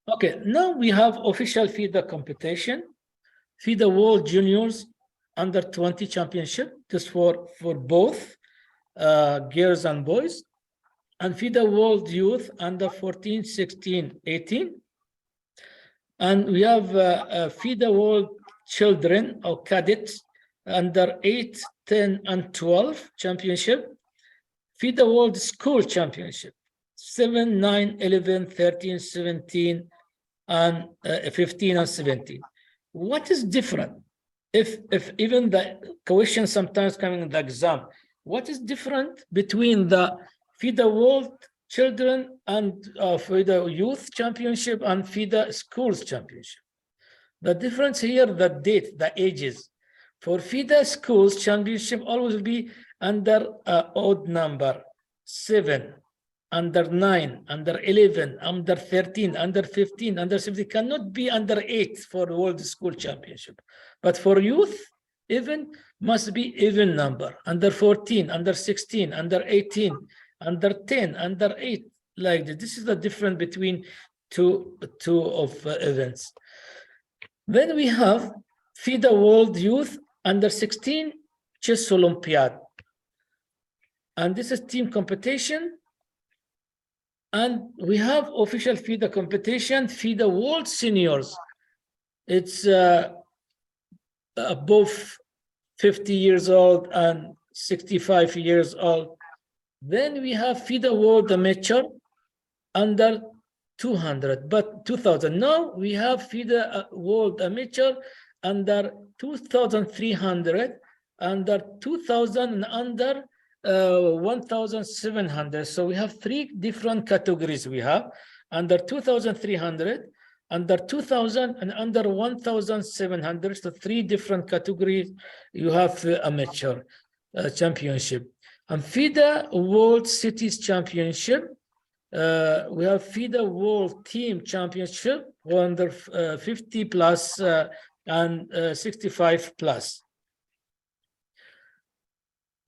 Okay, now we have official FIDA competition, FIDA World Juniors Under 20 Championship, just for both girls and boys, and FIDA World Youth Under 14, 16, 18. And we have FIDA World Children or Cadets Under 8, 10, and 12 Championship, FIDA World School Championship, 7, 9, 11, 13, 17, and 15 and 17. What is different? If even the question sometimes coming in the exam, what is different between the FIDA World Children and FIDA Youth Championship and FIDA Schools Championship? The difference here, the date, the ages. For FIDA Schools Championship, always be under odd number, 7, under 9, under 11, under 13, under 15, under 17, cannot be under 8 for World School Championship. But for youth, even must be even number, under 14, under 16, under 18, under 10, under 8, like this. This is the difference between two of events. Then we have FIDA World Youth Under 16 Chess Olympiad. And this is team competition. And we have official FIDA competition, FIDA World Seniors. It's above 50 years old and 65 years old. Then we have FIDA World Amateur under 200, but 2000. Now we have FIDA World Amateur under 2,300, under 2,000, and under 1,700. So we have 3 different categories. We have under 2,300, under 2,000, and under 1,700. So 3 different categories. You have amateur championship. And FIDA World Cities Championship. We have FIDA World Team Championship under 50 plus and 65 plus.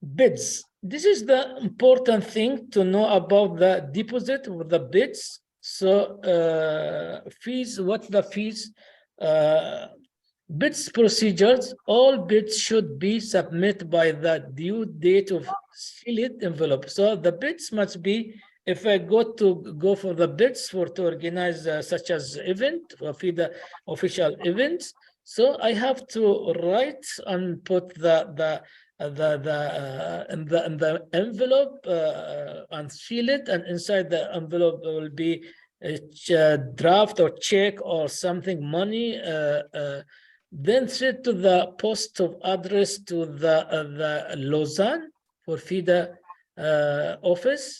Bids. This is the important thing to know about the deposit with the bids. So fees, what the fees? Bids procedures, all bids should be submitted by the due date of sealed envelope. So the bids must be, if I go for the bids to organize such as event or FIDA official events, so I have to write and put the in the envelope and seal it, and inside the envelope will be a draft or check or something, money, then sent to the post of address to the Lausanne for FIDA office.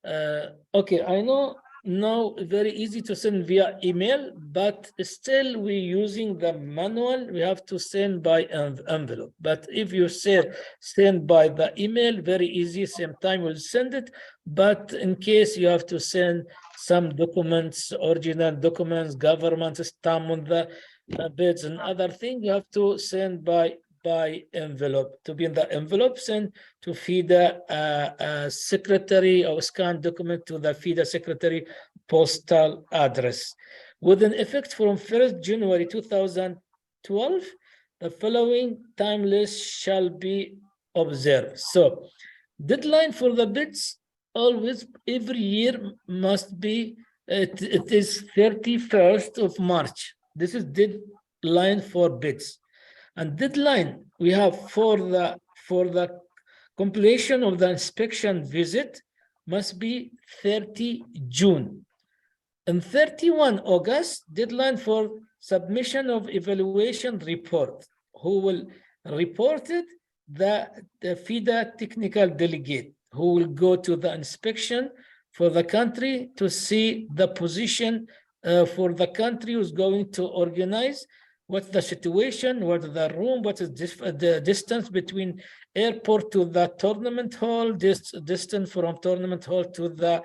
Okay, I know now very easy to send via email, but still we're using the manual. We have to send by an envelope. But if you send by the email, very easy, same time we'll send it. But in case you have to send some documents, original documents, government stamp on the bids and other things, you have to send by envelope. To be in the envelope, send to FIDA secretary, or scan document to the FIDA secretary postal address. With an effect from 1st January 2012, the following time list shall be observed. So deadline for the bids always every year must be, it is 31st of March. This is deadline for bids. And deadline we have for the completion of the inspection visit must be 30 June. And 31 August, deadline for submission of evaluation report. Who will report it? The FIDA technical delegate, who will go to the inspection for the country to see the position for the country who's going to organize. What's the situation? What's the room? What is the distance between airport to the tournament hall? This distance from tournament hall to the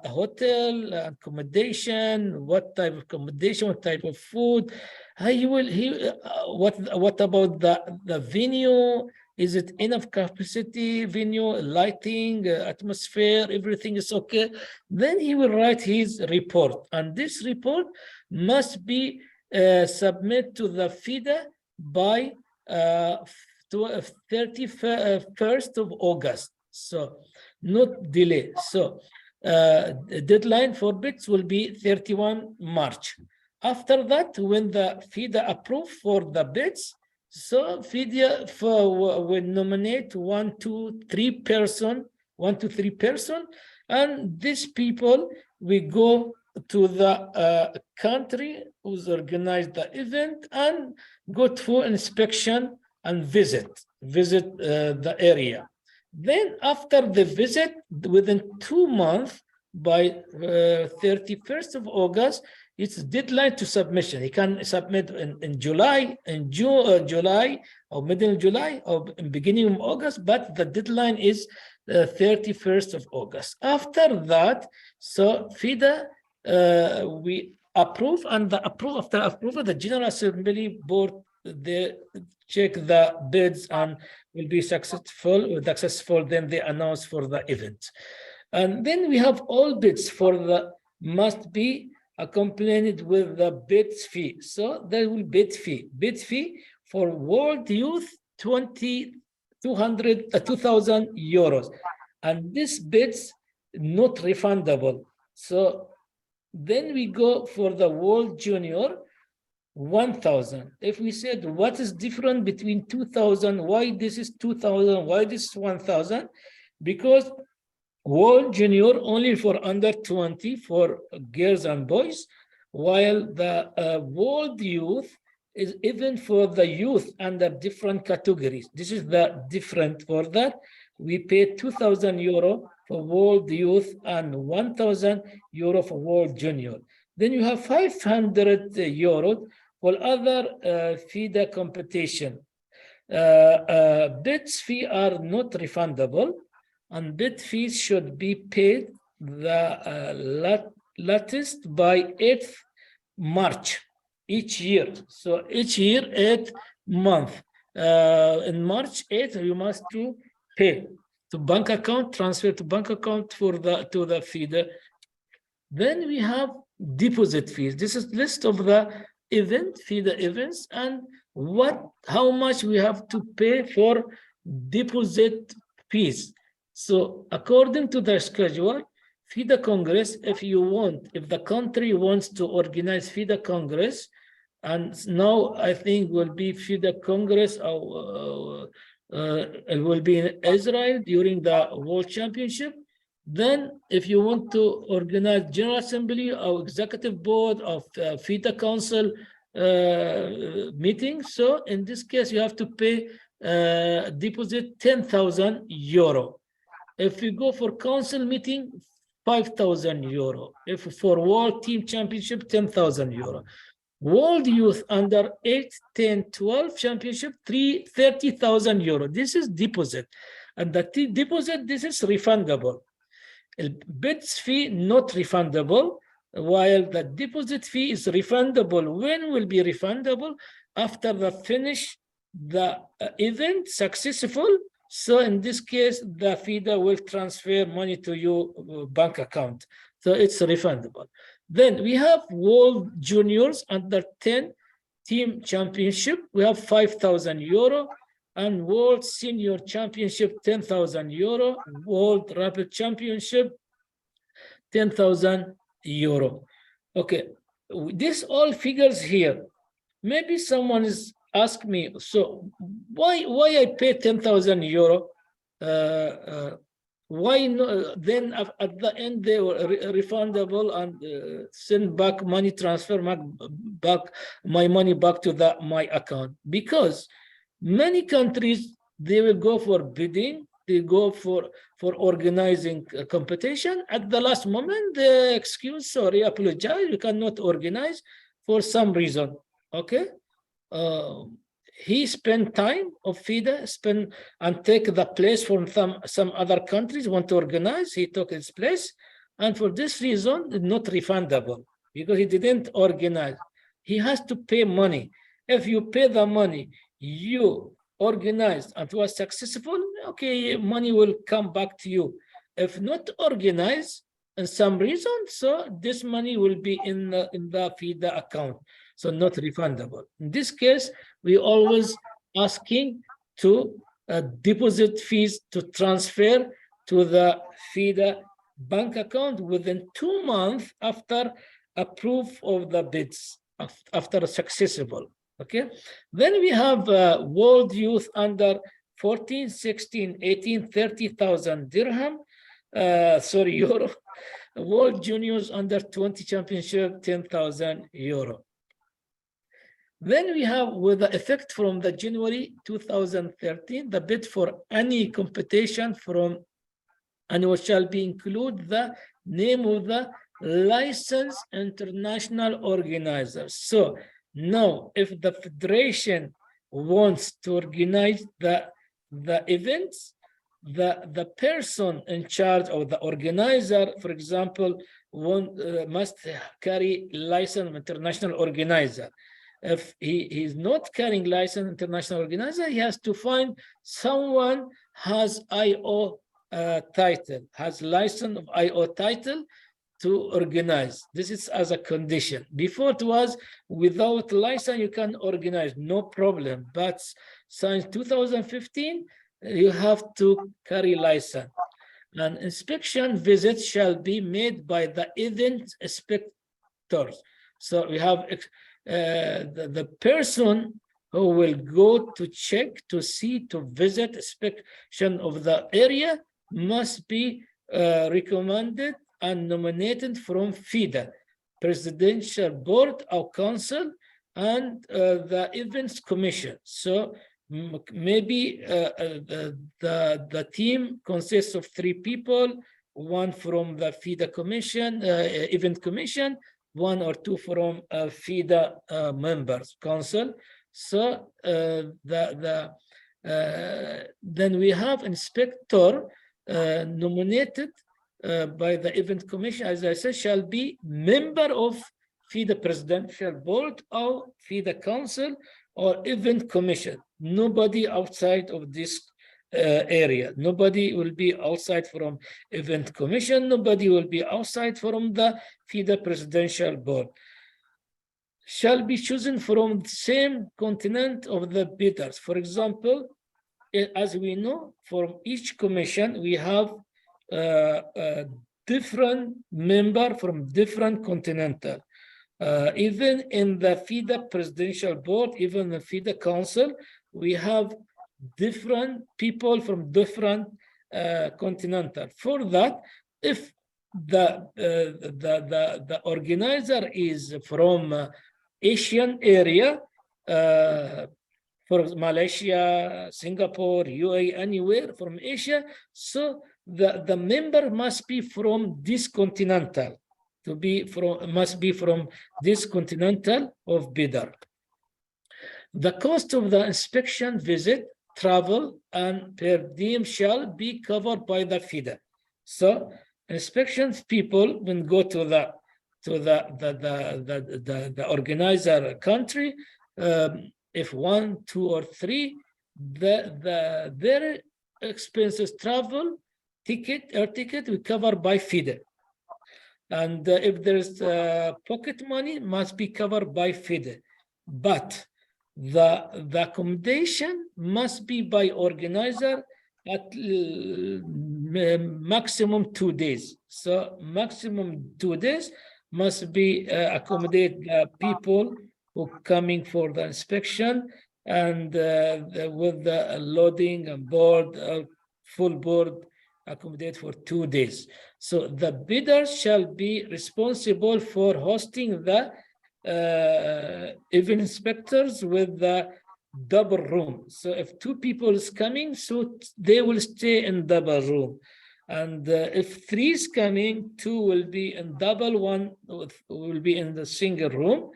hotel, accommodation. What type of accommodation? What type of food? What about the venue? Is it enough capacity, venue, lighting, atmosphere, everything is okay? Then he will write his report, and this report must be submitted to the FIDA by 31st of August. So not delay. So the deadline for bids will be 31 March. After that, when the FIDA approve for the bids, so FIDA will nominate 1 to 3 person, and these people we go to the country who's organized the event and go for inspection and visit the area. Then after the visit, within 2 months, by 31st of August, it's deadline to submission. He can submit in July, in June, July, or middle of July, or in beginning of August, but the deadline is 31st of August. After that, so FIDA, we approve, and after approval, the General Assembly Board, they check the bids and will be successful, then they announce for the event. And then we have all bids for the must be accompanied with the bids fee. So there will bid fee for World Youth 2,000 euros, and this bids not refundable. So then we go for the World Junior 1,000. If we said what is different between 2,000, why this is 2,000, why this is 1,000? Because World Junior only for under 20 for girls and boys, while the World Youth is even for the youth under different categories. This is the different for that. We pay 2,000 euro for World Youth and 1,000 euro for World Junior. Then you have 500 euro for other FIDA competition. Bids fee are not refundable, and bid fees should be paid the latest by 8th March each year. So each year, 8th month. In March 8th, you must to pay to bank account, transfer to bank account for to the FIDA. Then we have deposit fees. This is list of the FIDA events and how much we have to pay for deposit fees. So according to the schedule, FIDA Congress, if the country wants to organize FIDA Congress, and now I think will be FIDA Congress, it will be in Israel during the World Championship. Then if you want to organize General Assembly or Executive Board of FIDA Council meeting, so in this case you have to pay deposit 10,000 euro. If you go for council meeting, 5,000 euro. If for World Team Championship, 10,000 euro. World Youth under 8, 10, 12 Championship, 30,000 euro. This is deposit. And the deposit, this is refundable. Bids fee not refundable, while the deposit fee is refundable. When will be refundable? After the finish the event successful. So in this case, the FIDA will transfer money to your bank account. So it's refundable. Then we have World Juniors under 10 Team Championship. We have 5,000 euro. And World Senior Championship, 10,000 euro. World Rapid Championship, 10,000 euro. Okay, this all figures here. Maybe someone is ask me, so why I pay 10,000 euro? Why no, then at the end they were refundable and send back money, transfer back my money back to my account? Because many countries, they will go for bidding, they go for organizing a competition. At the last moment, they excuse, sorry, apologize, we cannot organize for some reason, okay? He spent time of FIDA, and take the place from some other countries want to organize. He took his place, and for this reason, not refundable because he didn't organize. He has to pay money. If you pay the money, you organized and was successful, okay, money will come back to you. If not organized in some reason, so this money will be in the FIDA account, so not refundable. In this case, we always asking to deposit fees to transfer to the FIDA bank account within 2 months after approve of the bids, after successful. Okay, then we have world youth under 14, 16, 18, 30,000 dirham, sorry, euro. World juniors under 20 championship, 10,000 euro. Then we have, with the effect from the January 2013, the bid for any competition from IO shall be include the name of the licensed international organizer. So now, if the federation wants to organize the events, the person in charge or the organizer, for example, must carry licensed international organizer. If he is not carrying licensed international organizer, he has to find someone has IO title, has license of IO title to organize. This is as a condition. Before it was without license, you can organize, no problem. But since 2015, you have to carry license. An inspection visit shall be made by the event inspectors. So we have the person who will go to check, to see, to visit inspection of the area must be recommended and nominated from FIDA, Presidential Board or Council, and the Events Commission. So maybe the team consists of 3 people, 1 from the FIDA Commission, Event Commission, 1 or 2 from FIDA members, Council. So then we have inspector nominated by the Event Commission, as I said, shall be member of FIDA Presidential Board or FIDA Council or Event Commission. Nobody outside of this area. Nobody will be outside from Event Commission. Nobody will be outside from the FIDA Presidential Board. Shall be chosen from the same continent of the bidders. For example, as we know, from each commission, we have different member from different continental. Even in the FIDA Presidential Board, even the FIDA Council, we have different people from different continental. For that, if the organizer is from Asian area, for Malaysia, Singapore, UAE, anywhere from Asia, so the member must be from this continental, must be from this continental of bidder. The cost of the inspection visit, travel, and per diem shall be covered by the FIDA. So inspection people when go to the organizer country, if 1, 2, or 3, their expenses, travel, air ticket, we cover by FIDA. And if there's pocket money, must be covered by FIDA. But the accommodation must be by organizer at maximum 2 days. So maximum 2 days must be accommodate people who coming for the inspection, and with the loading and board, full board, accommodate for 2 days. So the bidder shall be responsible for hosting the event inspectors with the double room. So if 2 people is coming, so they will stay in double room. And if 3 is coming, 2 will be in double, 1 will be in the single room,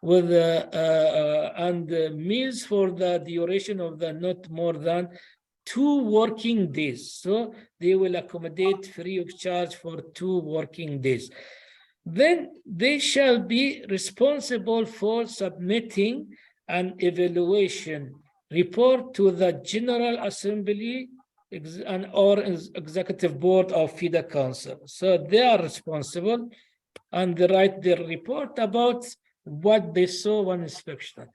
with and meals for the duration of the not more than 2 working days. So they will accommodate free of charge for 2 working days. Then they shall be responsible for submitting an evaluation report to the General Assembly or Executive Board of FIDA Council. So they are responsible and they write their report about what they saw on inspection.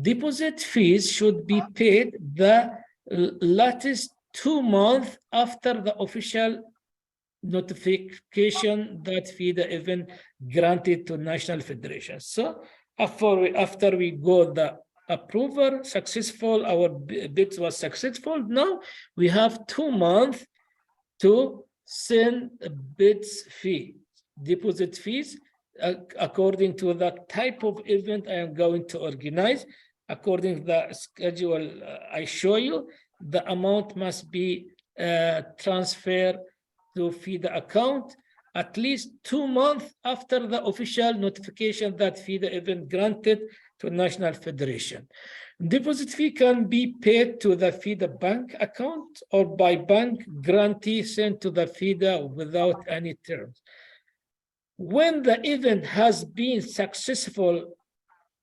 Deposit fees should be paid the latest 2 months after the official notification that FIDA event granted to National Federation. So after we got the approval successful, our bid was successful. Now we have 2 months to send a bids fee, deposit fees, according to the type of event I am going to organize. According to the schedule I show you, the amount must be transferred to FIDA account at least 2 months after the official notification that FIDA event granted to National Federation. Deposit fee can be paid to the FIDA bank account or by bank grantee sent to the FIDA without any terms. When the event has been successful,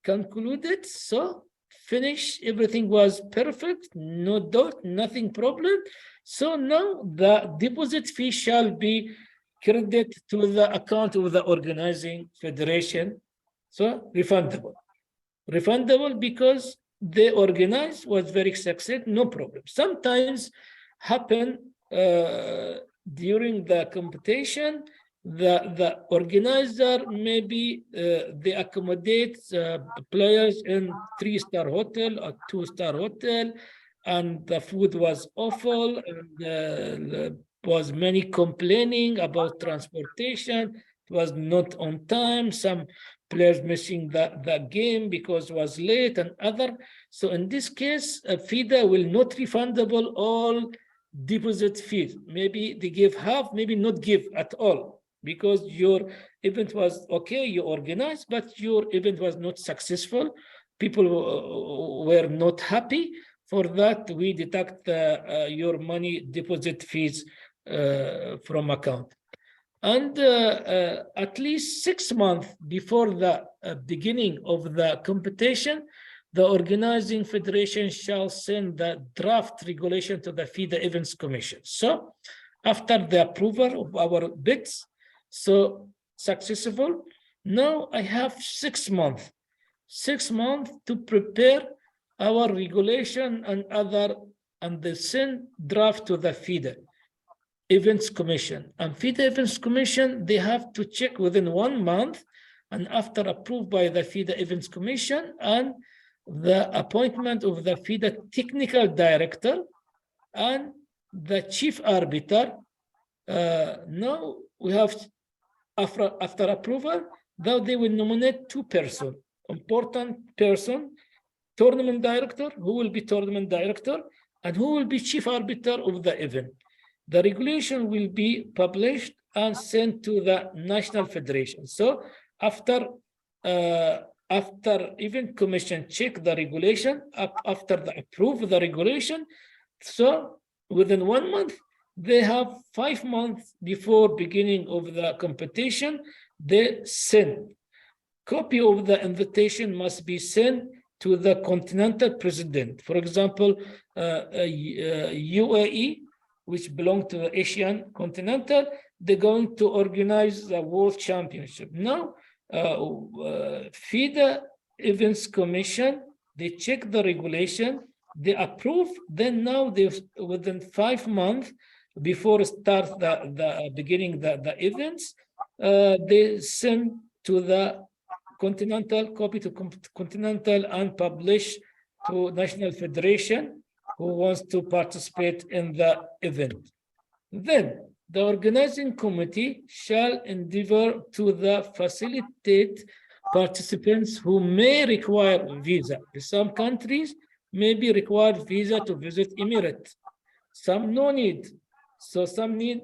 concluded, so finished, everything was perfect, no doubt, nothing problem. So now the deposit fee shall be credited to the account of the organizing federation. So refundable. Refundable because they organized, was very successful, no problem. Sometimes happen during the competition, the organizer maybe they accommodate players in 3-star hotel or 2-star hotel, and the food was awful, and was many complaining about transportation. It was not on time. Some players missing the game because it was late and other. So in this case, FIDA will not refundable all deposit fees. Maybe they give half, maybe not give at all, because your event was okay, you organized, but your event was not successful. People were not happy. For that, we deduct your money deposit fees from account. And at least 6 months before the beginning of the competition, the organizing federation shall send the draft regulation to the FIDA Events Commission. So after the approval of our bids, so successful, now I have 6 months. 6 months to prepare our regulation and other, and the send draft to the FIDA Events Commission. And FIDA Events Commission, they have to check within 1 month, and after approved by the FIDA Events Commission and the appointment of the FIDA Technical Director and the Chief Arbiter. Now we have, after approval, now they will nominate 2 persons, important person, tournament director, who will be tournament director, and who will be chief arbiter of the event. The regulation will be published and sent to the National Federation. So after event commission check the regulation, after the approve the regulation, so within 1 month, they have 5 months before beginning of the competition, they send. Copy of the invitation must be sent to the continental president. For example, UAE, which belong to the Asian continental, they're going to organize the World Championship. Now, FIDA Events Commission, they check the regulation, they approve, then now they within 5 months before start the beginning the events, they send to the continental, copy to continental and publish to National Federation who wants to participate in the event. Then the organizing committee shall endeavor to facilitate participants who may require visa. Some countries may be required visa to visit Emirates. Some no need. So some need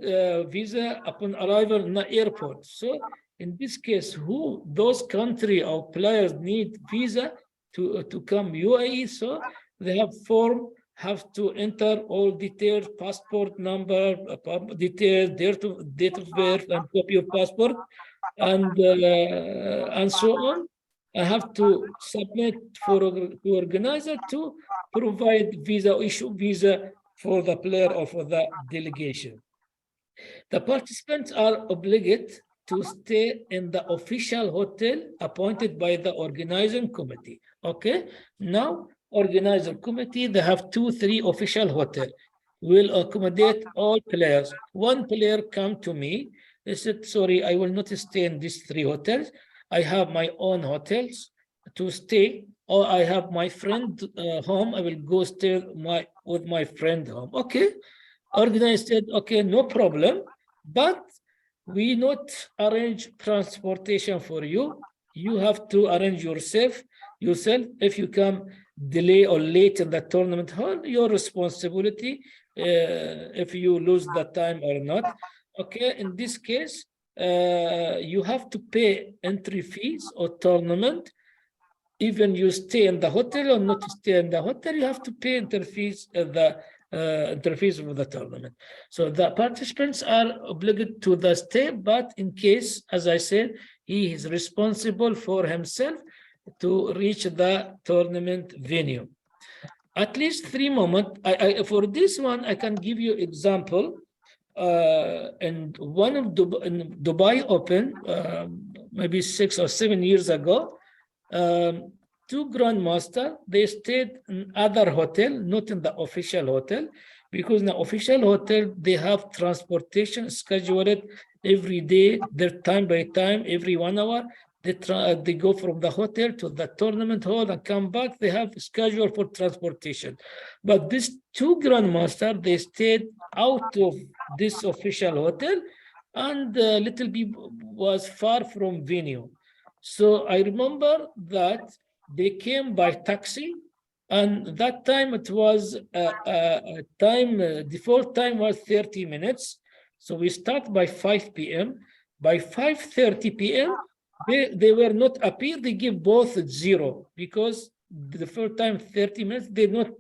visa upon arrival in the airport. So in this case, those country or players need visa to come UAE. So they have to enter all details, passport number, details, date of birth, and copy of passport, and so on. I have to submit to organizer to provide visa, issue visa for the player or for the delegation. The participants are obligated to stay in the official hotel appointed by the organizing committee. Okay, now organizer committee, they have 2-3 official hotel, will accommodate all players. One player come to me, they said, sorry, I will not stay in these 3 hotels. I have my own hotels to stay, or I have my friend home. I will go stay with my friend home. Okay, organizer said, okay, no problem, but we not arrange transportation for you. You have to arrange yourself. If you come delay or late in the tournament hall, your responsibility if you lose the time or not. Okay, in this case, you have to pay entry fees or tournament. Even you stay in the hotel or not stay in the hotel, you have to pay entry fees, the interface with the tournament. So the participants are obligated to the stay, but in case, as I said, he is responsible for himself to reach the tournament venue. At least 3 moments. For this one, I can give you example. And one of Dubai Open, maybe 6 or 7 years ago, 2 grandmasters, they stayed in other hotel, not in the official hotel, because in the official hotel, they have transportation scheduled every day, their time by time, every 1 hour. They go from the hotel to the tournament hall and come back. They have schedule for transportation. But these 2 grandmasters, they stayed out of this official hotel, and little bit was far from venue. So I remember that they came by taxi, and that time it was default time was 30 minutes. So we start by 5 p.m. By 5:30 p.m., they were not appear. They give both 0 because the first time 30 minutes they not.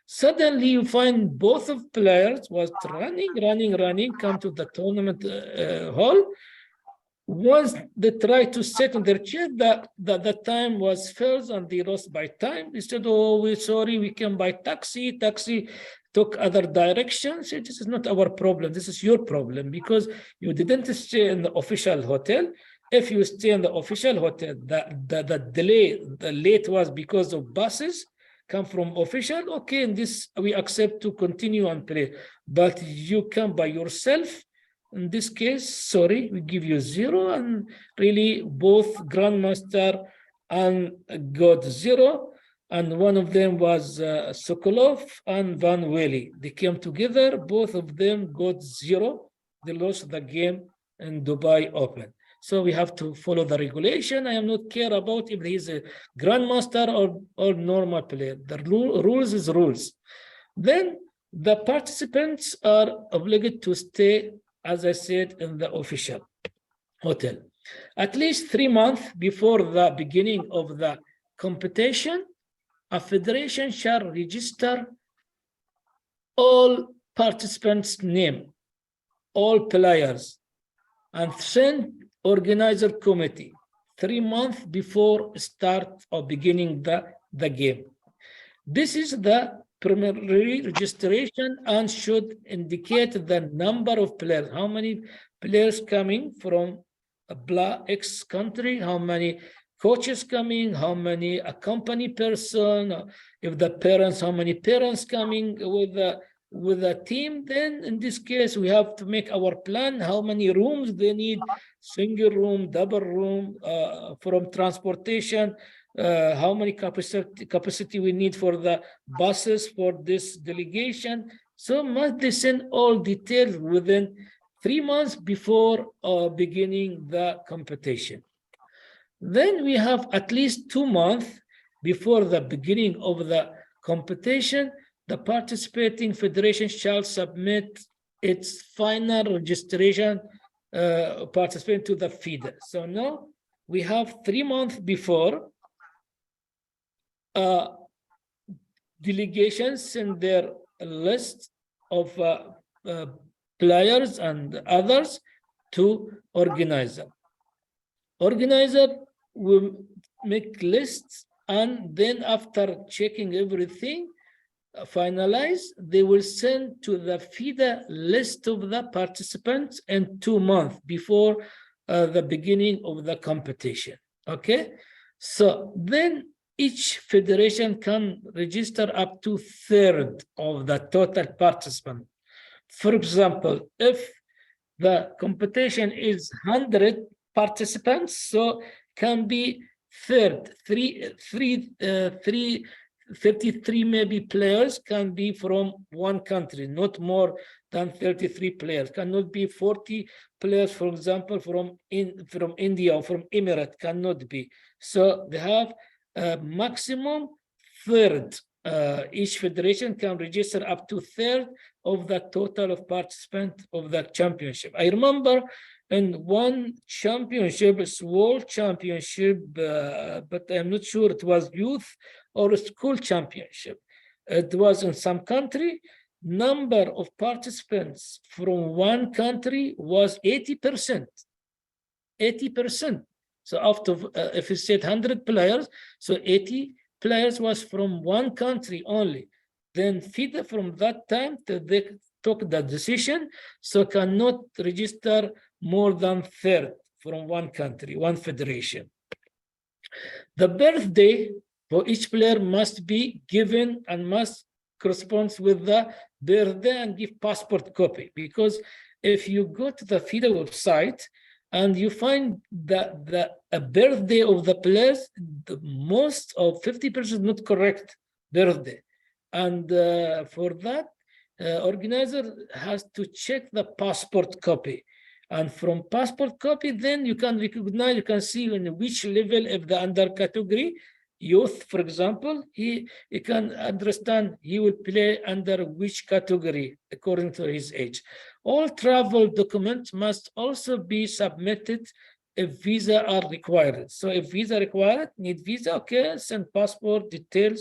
Suddenly you find both of players was running, come to the tournament hall. Once they tried to sit on their chair, the time was filled and they lost by time. They said, oh, we're sorry, we came by taxi. Taxi took other directions. This is not our problem. This is your problem because you didn't stay in the official hotel. If you stay in the official hotel, the delay, the late was because of buses come from official. Okay, in this we accept to continue and play. But you come by yourself. In this case, sorry, we give you 0, and really both grandmaster and got 0, and one of them was Sokolov and Van Wely. They came together, both of them got 0. They lost the game in Dubai Open. So we have to follow the regulation. I am not care about if he is a grandmaster or normal player. The rules is rules. Then the participants are obligated to stay, as I said, in the official hotel. At least 3 months before the beginning of the competition, a federation shall register all participants' name, all players, and send organizer committee 3 months before start or beginning the game. This is the preliminary registration and should indicate the number of players, how many players coming from X country, how many coaches coming, how many accompany person, if the parents, how many parents coming with a team. Then in this case, we have to make our plan, how many rooms they need, single room, double room, from transportation, how many capacity we need for the buses for this delegation. So must they send all details within 3 months before beginning the competition. Then we have at least 2 months before the beginning of the competition, the participating federation shall submit its final registration participating to the FIDE. So now we have 3 months before delegations send their list of players and others to organizer. Organizer will make lists, and then after checking everything, finalize, they will send to the FIDA list of the participants in 2 months before the beginning of the competition. Okay, so then each federation can register up to 1/3 of the total participant. For example, if the competition is 100 participants, so can be 33 maybe players can be from one country, not more than 33 players. Cannot be 40 players, for example, from India or from Emirates, cannot be. So they have a maximum 1/3. Each federation can register up to 1/3 of the total of participants of the championship. I remember in one championship, it's world championship, but I'm not sure it was youth or a school championship. It was in some country. Number of participants from one country was 80%. 80%. So after, if you said 100 players, so 80 players was from one country only. Then FIDA from that time, they took the decision, so cannot register more than 1/3 from one country, one federation. The birthday for each player must be given and must correspond with the birthday and give passport copy, because if you go to the FIDA website and you find that the birthday of the players, the most of 50% not correct birthday. And for that, organizer has to check the passport copy. And from passport copy, then you can recognize, you can see in which level of the under category. Youth, for example, he can understand he will play under which category according to his age. All travel documents must also be submitted if visa are required. So if visa required, need visa, okay, send passport details,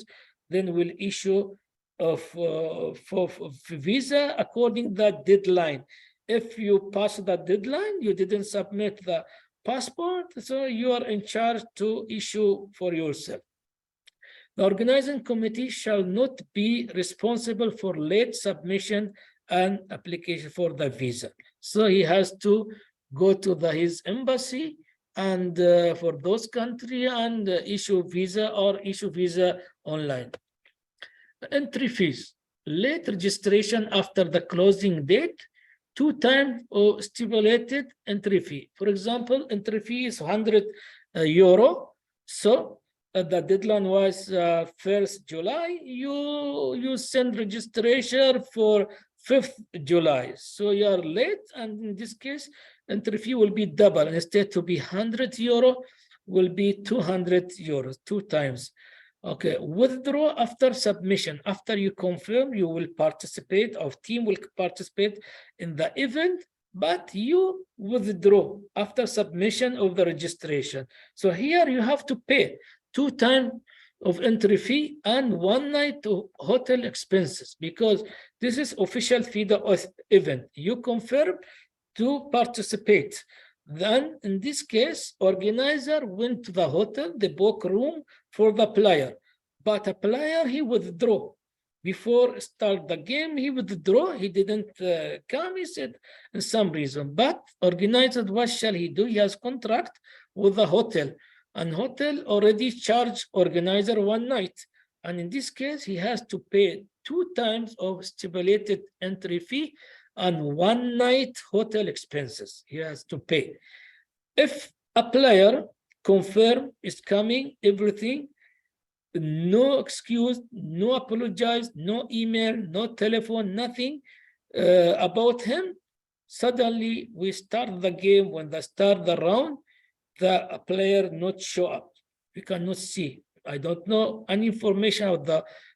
then we'll issue for visa according to the deadline. If you pass the deadline, you didn't submit the passport, so you are in charge to issue for yourself. The organizing committee shall not be responsible for late submission and application for the visa. So he has to go to his embassy and for those countries and issue visa or issue visa online. Entry fees, late registration after the closing date, 2 times of stipulated entry fee. For example, entry fee is 100 euro. So the deadline was 1st July. You send registration for 5th July. So you are late, and in this case, entry fee will be double. Instead to be 100 euro, will be 200 euros, 2 times. Okay, withdraw after submission. After you confirm, you will participate, or team will participate in the event, but you withdraw after submission of the registration. So here you have to pay 2 times of entry fee and 1 night of hotel expenses, because this is official FIDA event. You confirm to participate. Then in this case, organizer went to the hotel, they book room for the player, but a player, he withdraw. Before start the game, he withdraw, he didn't come, he said, in some reason. But organizer, what shall he do? He has contract with the hotel, and hotel already charged organizer 1 night. And in this case, he has to pay 2 times of stipulated entry fee and 1 night hotel expenses he has to pay. If a player confirm is coming, everything, no excuse, no apologize, no email, no telephone, nothing about him, suddenly we start the game. When they start the round, the player not show up. We cannot see. I don't know any information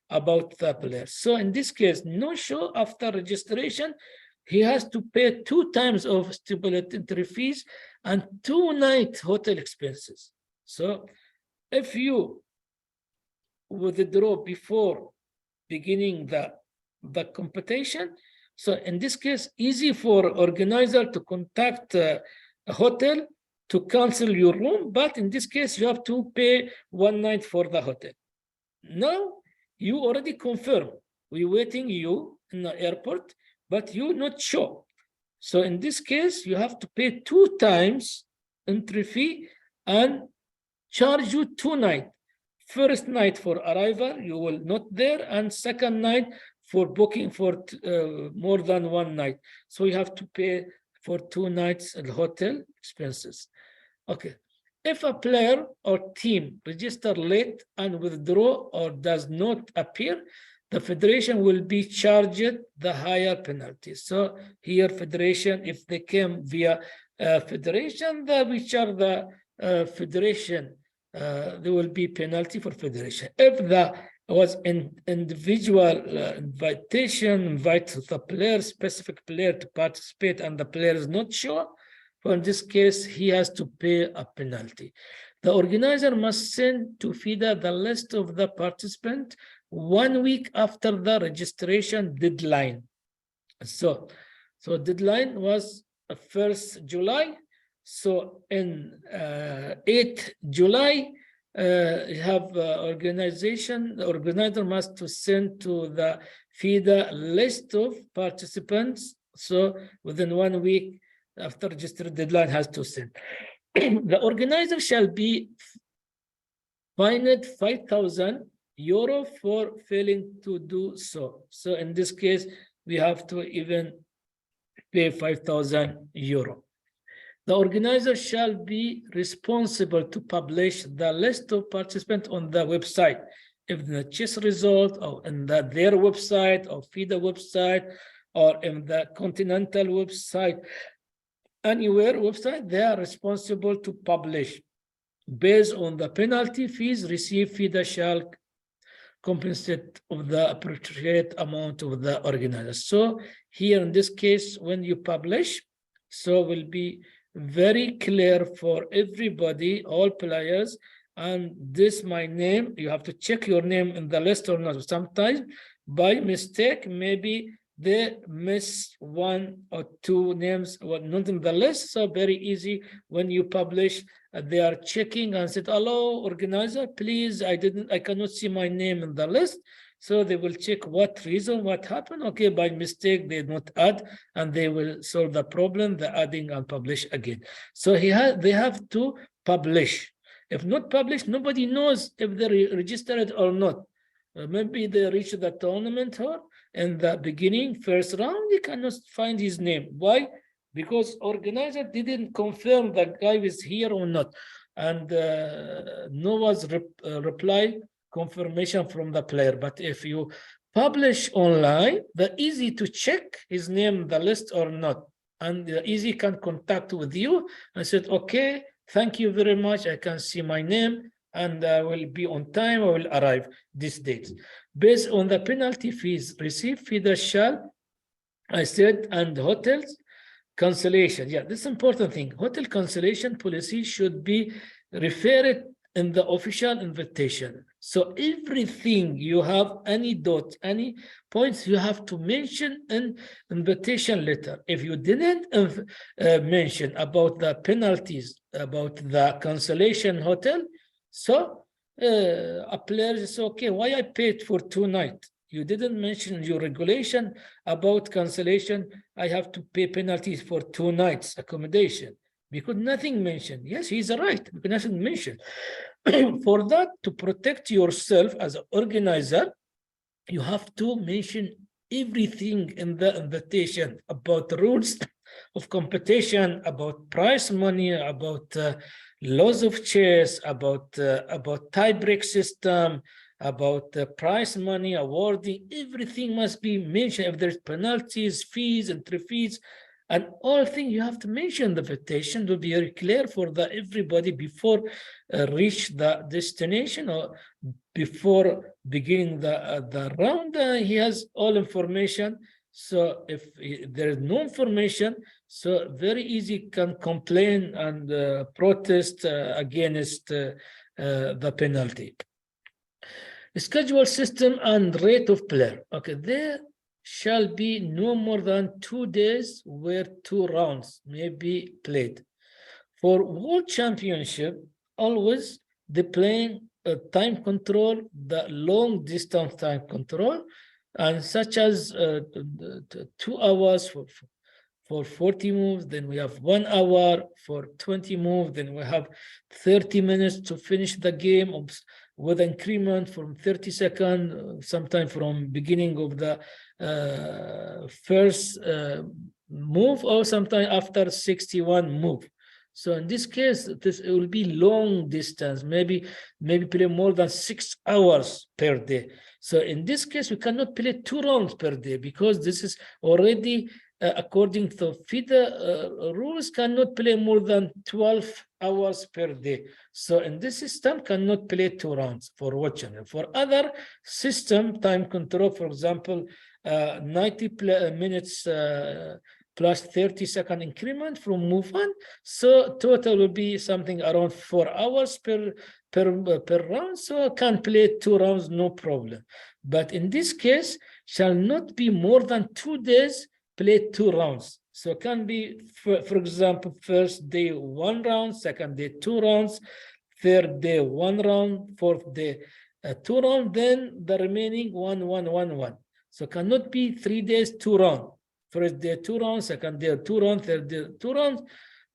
about the player. So in this case, no show after registration, he has to pay 2 times of stipulated entry fees and 2 night hotel expenses. So if you withdraw before beginning the competition, so in this case, easy for organizer to contact a hotel to cancel your room, but in this case, you have to pay 1 night for the hotel. Now, you already confirmed. We're waiting you in the airport, but you not show. So in this case, you have to pay 2 times entry fee and charge you 2 nights. First night for arrival, you will not there, and second night for booking for more than 1 night. So you have to pay for 2 nights at hotel expenses. Okay. If a player or team register late and withdraw or does not appear, the federation will be charged the higher penalty. So here, federation, if they came via federation, then we charge the federation. There will be penalty for federation. If the was an individual invitation, invite the player, specific player to participate, and the player is not sure, so in this case, he has to pay a penalty. The organizer must send to FIDA the list of the participants 1 week after the registration deadline. So deadline was 1st July. So in 8th July, you have organization. The organizer must to send to the FIDA list of participants. So within 1 week after registered deadline has to send. The organizer shall be fined €5,000 for failing to do so. So in this case, we have to even pay €5,000. The organizer shall be responsible to publish the list of participants on the website. If the chess result or in their website or FIDA website or in the continental website, anywhere website, they are responsible to publish. Based on the penalty fees received, FIDA shall compensate of the appropriate amount of the organizer. So here in this case, when you publish, so will be very clear for everybody, all players, and this my name, you have to check your name in the list or not. Sometimes by mistake, maybe they miss 1 or 2 names were not in the list. So very easy when you publish, they are checking and said, hello, organizer, please, I cannot see my name in the list. So they will check what reason, what happened. Okay, by mistake, they not add, and they will solve the problem, the adding and publish again. So they have to publish. If not published, nobody knows if they registered or not. Maybe they reach the tournament hall in the beginning, first round, they cannot find his name. Why? Because organizer didn't confirm the guy is here or not. And no one's reply confirmation from the player. But if you publish online, the easy to check his name in the list or not. And the easy can contact with you and said, okay, thank you very much. I can see my name and I will be on time. I will arrive this date. Based on the penalty fees received, FIDA shall, I said, and hotels cancellation. Yeah, this is important thing. Hotel cancellation policy should be referred in the official invitation. So everything you have, any dot, any points, you have to mention in invitation letter. If you didn't mention about the penalties, about the cancellation hotel, so a player is okay, why I paid for 2 nights? You didn't mention your regulation about cancellation. I have to pay penalties for 2 nights accommodation because nothing mentioned. Yes, he's right, because nothing mentioned. For that, to protect yourself as an organizer, you have to mention everything in the invitation about the rules of competition, about prize money, about laws of chess, about tie-break system, about the prize money, awarding. Everything must be mentioned. If there's penalties, fees, entry fees, and all things you have to mention the invitation to be very clear for the everybody before reach the destination or before beginning the round. He has all information. So if there is no information, so very easy can complain and protest against the penalty. Schedule system and rate of player. Okay, there shall be no more than 2 days where 2 rounds may be played. For World Championship, always the playing time control, the long distance time control, and such as 2 hours for 40 moves, then we have 1 hour for 20 moves, then we have 30 minutes to finish the game with increment from 30 seconds, sometime from beginning of the first move, or sometime after 61 move. So in this case, it will be long distance, maybe play more than 6 hours per day. So in this case, we cannot play 2 rounds per day, because this is already according to FIDE rules, cannot play more than 12 hours per day. So in this system, cannot play 2 rounds for watching. For other system, time control, for example, 90 minutes plus 30-second increment from move on. So total will be something around 4 hours per round. So I can play 2 rounds, no problem. But in this case, shall not be more than 2 days play 2 rounds. So it can be, for example, first day 1 round, second day 2 rounds, third day 1 round, fourth day 2 rounds, then the remaining 1, 1, 1, 1. So cannot be 3 days 2 rounds. First day 2 rounds, second day 2 rounds, third day 2 rounds.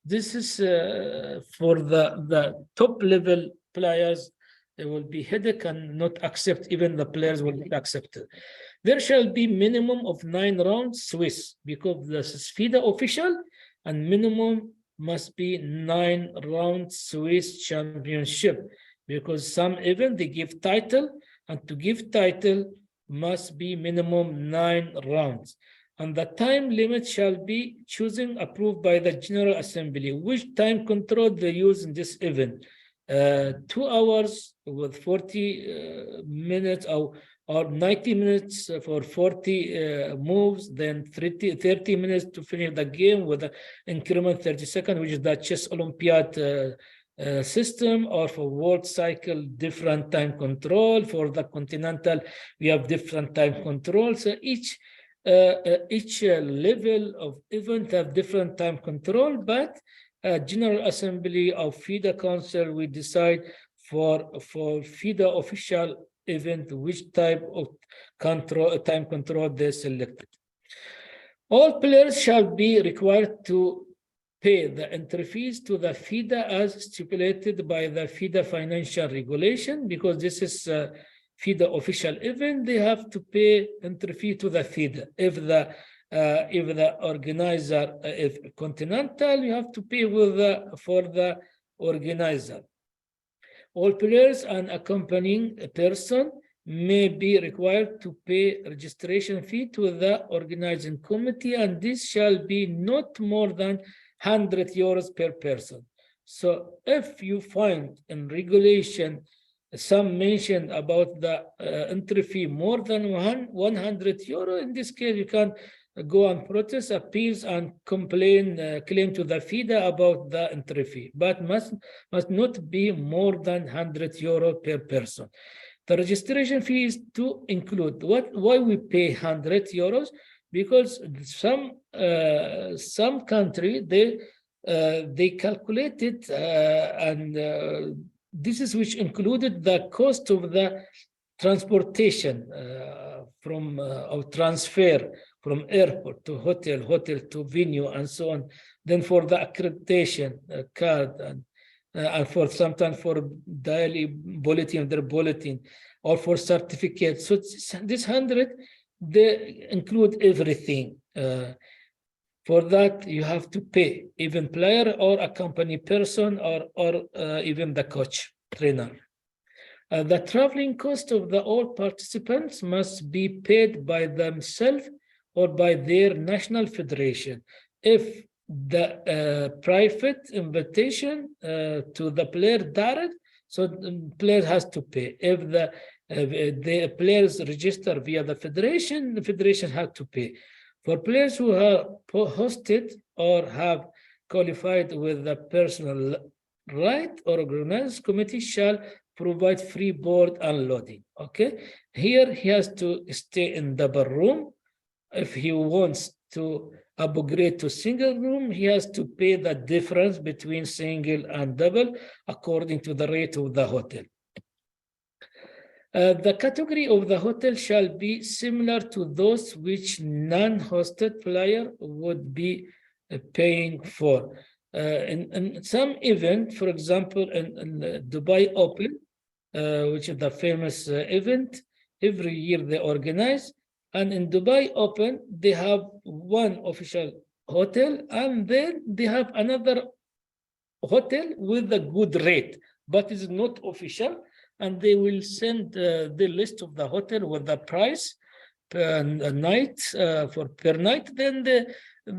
This is for the top level players. It will be headache and not accept, even the players will not accept it. There shall be minimum of 9 rounds Swiss, because this is FIDE official, and minimum must be 9 rounds Swiss championship, because some event they give title, and to give title must be minimum 9 rounds. And the time limit shall be chosen, approved by the General Assembly. Which time control they use in this event? 2 hours with 40 minutes, or 90 minutes for 40 moves, then 30 minutes to finish the game with an increment 30 seconds, which is the chess Olympiad system, or for world cycle, different time control. For the continental, we have different time control. So each level of event have different time control, but General Assembly of FIDE Council, we decide for FIDE official event which type of time control they selected. All players shall be required to pay the entry fees to the FIDE as stipulated by the FIDE financial regulation, because this is FIDE official event. They have to pay entry fee to the FIDE. If the organizer, if continental, you have to pay for the organizer. All players and accompanying person may be required to pay registration fee to the organizing committee, and this shall be not more than 100 euros per person. So if you find in regulation some mention about the entry fee more than 100 euro, in this case you can go and protest, appeals, and complain, claim to the FIDE about the entry fee, but must not be more than 100 euro per person. The registration fee is to include why we pay 100 euros, because some country they calculated and this is which included the cost of the transportation of transfer from airport to hotel to venue, and so on. Then for the accreditation card, and for sometimes for daily bulletin, their bulletin, or for certificates. So this 100, they include everything. For that, you have to pay, even player or a company person, or even the coach, trainer. The traveling cost of all participants must be paid by themselves or by their national federation. If the private invitation to the player direct, so the player has to pay. If the players register via the federation has to pay. For players who have hosted or have qualified with the personal right, or organized committee shall provide free board and lodging. Okay, here he has to stay in double room. If he wants to upgrade to single room, he has to pay the difference between single and double according to the rate of the hotel. The category of the hotel shall be similar to those which non-hosted player would be paying for. In some event, for example, in Dubai Open, which is the famous event, every year they organize, and in Dubai Open, they have one official hotel, and then they have another hotel with a good rate, but it's not official, and they will send the list of the hotel with the price per night per night. Then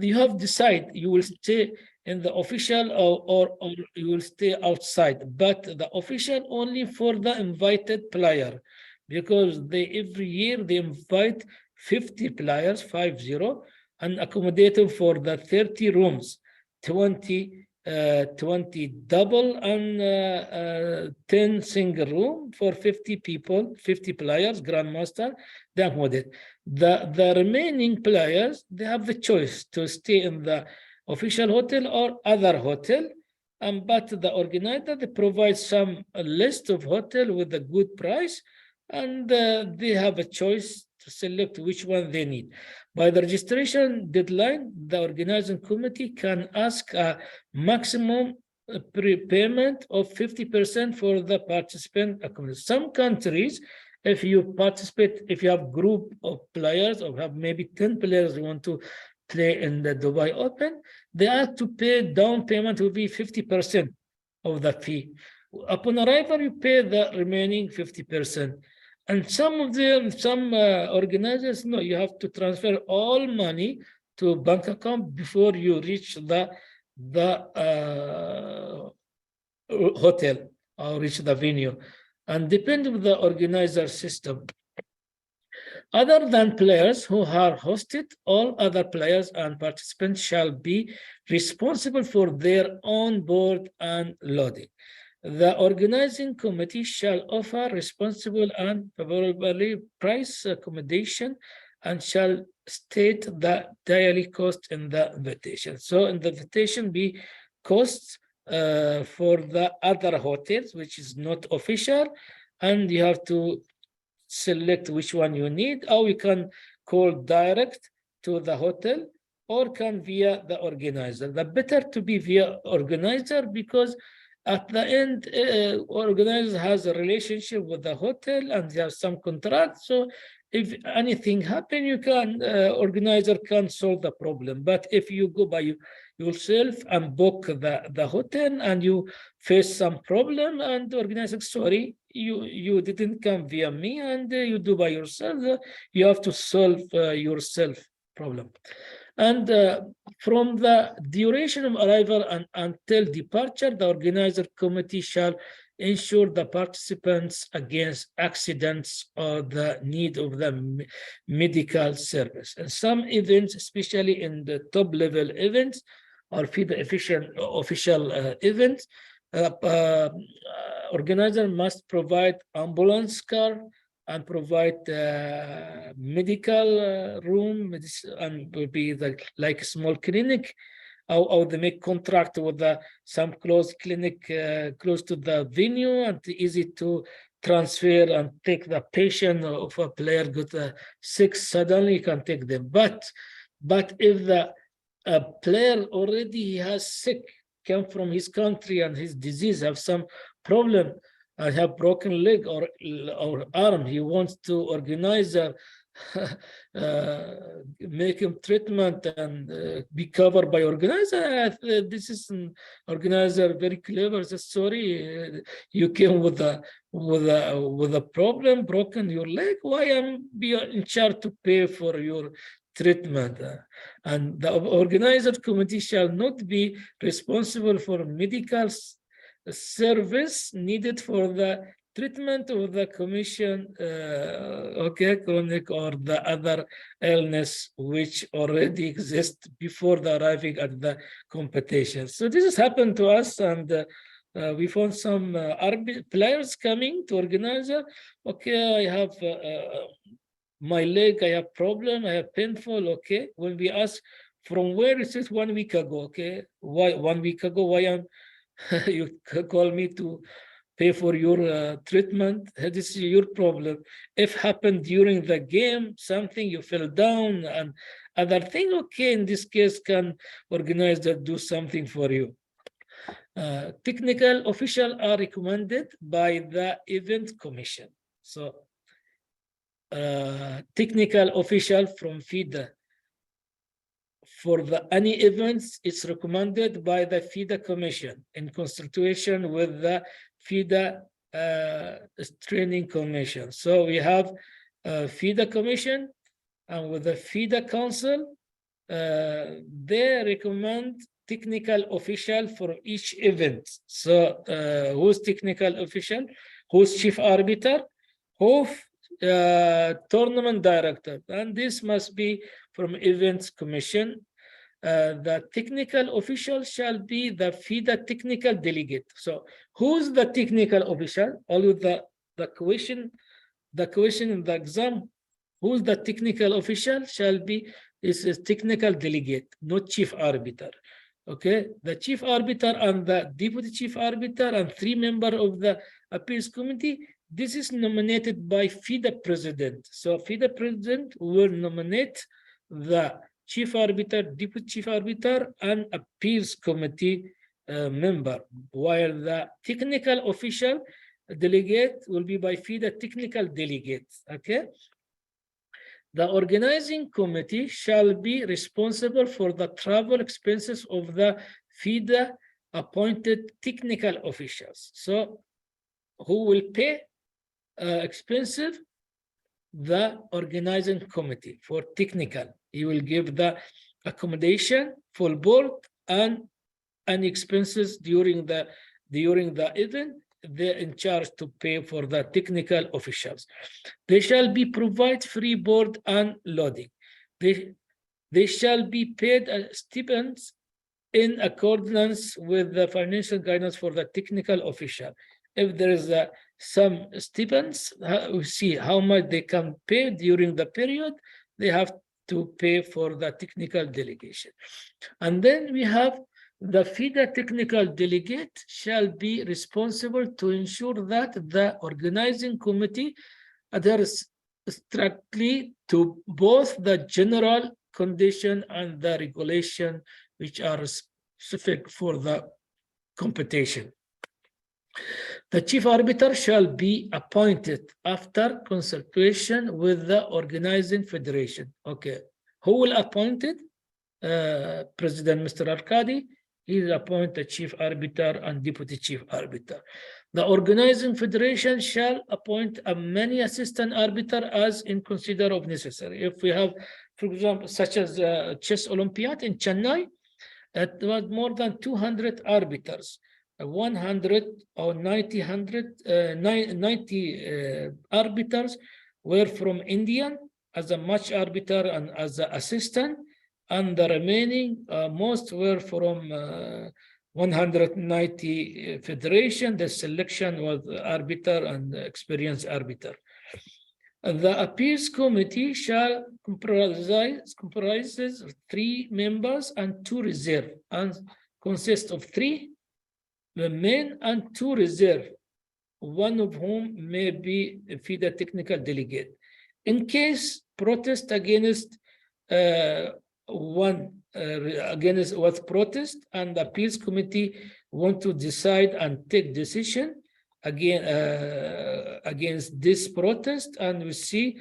you have decide you will stay in the official or you will stay outside, but the official only for the invited player, because they every year they invite 50 players, 50, and accommodate them for the 30 rooms, 20 double and 10 single room for 50 people, 50 players, grandmaster, they accommodate. The remaining players, they have the choice to stay in the official hotel or other hotel, but the organizer, they provide some list of hotel with a good price, and they have a choice to select which one they need. By the registration deadline, the organizing committee can ask a maximum prepayment of 50% for the participant accommodation. Some countries, if you participate, if you have group of players or have maybe 10 players who want to play in the Dubai Open, they have to pay down payment will be 50% of the fee. Upon arrival, you pay the remaining 50%. And some of them, some organizers, no, you have to transfer all money to a bank account before you reach the hotel or reach the venue. And depending on the organizer system. Other than players who are hosted, all other players and participants shall be responsible for their on-board and loading. The organizing committee shall offer responsible and favorably priced accommodation and shall state the daily cost in the invitation. So in the invitation be costs for the other hotels, which is not official, and you have to select which one you need, or you can call direct to the hotel or can via the organizer. The better to be via organizer, because at the end, organizer has a relationship with the hotel and they have some contract. So if anything happen, you can organizer can solve the problem. But if you go by yourself and book the hotel and you face some problem and the organizer, sorry, you didn't come via me and you do by yourself, you have to solve yourself problem. And from the duration of arrival until departure, the organizer committee shall ensure the participants against accidents or the need of the medical service. And some events, especially in the top level events or the official events, organizer must provide ambulance car and provide medical room, and will be like a small clinic, or they make contract with some close clinic close to the venue and easy to transfer and take the patient. If a player got sick suddenly, you can take them. But if the player already has sick, come from his country and his disease have some problem, I have broken leg or arm, he wants to organize make him treatment and be covered by organizer. This is an organizer very clever. Says, sorry, you came with a problem, broken your leg. Why am be in charge to pay for your treatment? And the organizer committee shall not be responsible for medical service needed for the treatment of the commission, chronic or the other illness which already exists before the arriving at the competition. So this has happened to us, and we found some players coming to organizer. Okay, I have my leg, I have problem, I have painful. Okay, when we ask from where it says 1 week ago. Okay, why 1 week ago? Why you call me to pay for your treatment? This is your problem. If happened during the game, something you fell down and other thing, okay, in this case, can organizer do something for you. Technical officials are recommended by the event commission. So technical official from FIDA for any events is recommended by the FIDA commission in consultation with the FIDA training commission. So we have FIDA commission, and with the FIDA council, they recommend technical official for each event. So who's technical official, who's chief arbiter, who's tournament director, and this must be from events commission. The technical official shall be the FIDA technical delegate. So who's the technical official? Always the question in the exam, who's the technical official shall be is a technical delegate, not chief arbiter. Okay, the chief arbiter and the deputy chief arbiter and 3 members of the appeals committee, this is nominated by FIDA president. So FIDA president will nominate the chief arbiter, deputy chief arbiter, and appeals committee member, while the technical official delegate will be by FIDA technical delegate. Okay. The organizing committee shall be responsible for the travel expenses of the FIDA appointed technical officials. So who will pay expenses? The organizing committee for technical. He will give the accommodation, full board, and any expenses during the event. They're in charge to pay for the technical officials. They shall be provide free board and lodging. They shall be paid stipends in accordance with the financial guidance for the technical official. If there is some stipends, we see how much they can pay during the period. They have to pay for the technical delegation. And then we have the FIDA technical delegate shall be responsible to ensure that the organizing committee adheres strictly to both the general condition and the regulation which are specific for the competition. The chief arbiter shall be appointed after consultation with the organizing federation. Okay, who will appoint it? President Mr. Arkady. He will appoint the chief arbiter and deputy chief arbiter. The organizing federation shall appoint many assistant arbiter as in consider of necessary. If we have, for example, such as chess Olympiad in Chennai, it was more than 200 arbiters. 100 or 90 arbiters were from Indian as a match arbiter and as an assistant, and the remaining most were from 190 federation. The selection was arbiter and experienced arbiter. The appeals committee shall comprises 3 members and 2 reserve, and consists of 3 men and 2 reserve, one of whom may be a FIDA technical delegate. In case protest against what protest, and the appeals committee want to decide and take decision again against this protest, and we see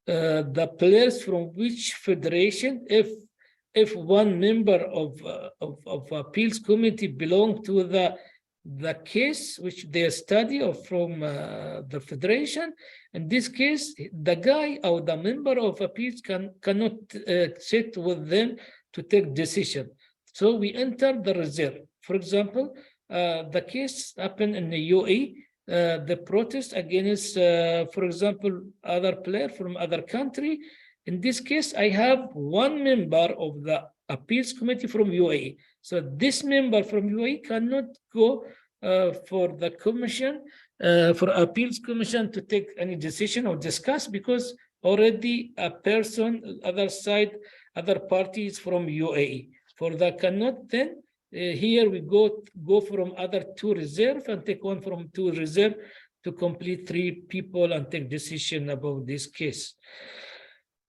the players from which federation, if one member of appeals committee belong to the case which they study or from the federation, in this case the guy or the member of appeals cannot sit with them to take decision. So we enter the reserve. For example, the case happened in the UAE, the protest against, for example, other player from other country. In this case, I have one member of the appeals committee from UAE. So this member from UAE cannot go for the commission, for appeals commission to take any decision or discuss, because already a person, other side, other parties from UAE. For the cannot, then here we go from other 2 reserve and take one from 2 reserve to complete 3 people and take decision about this case.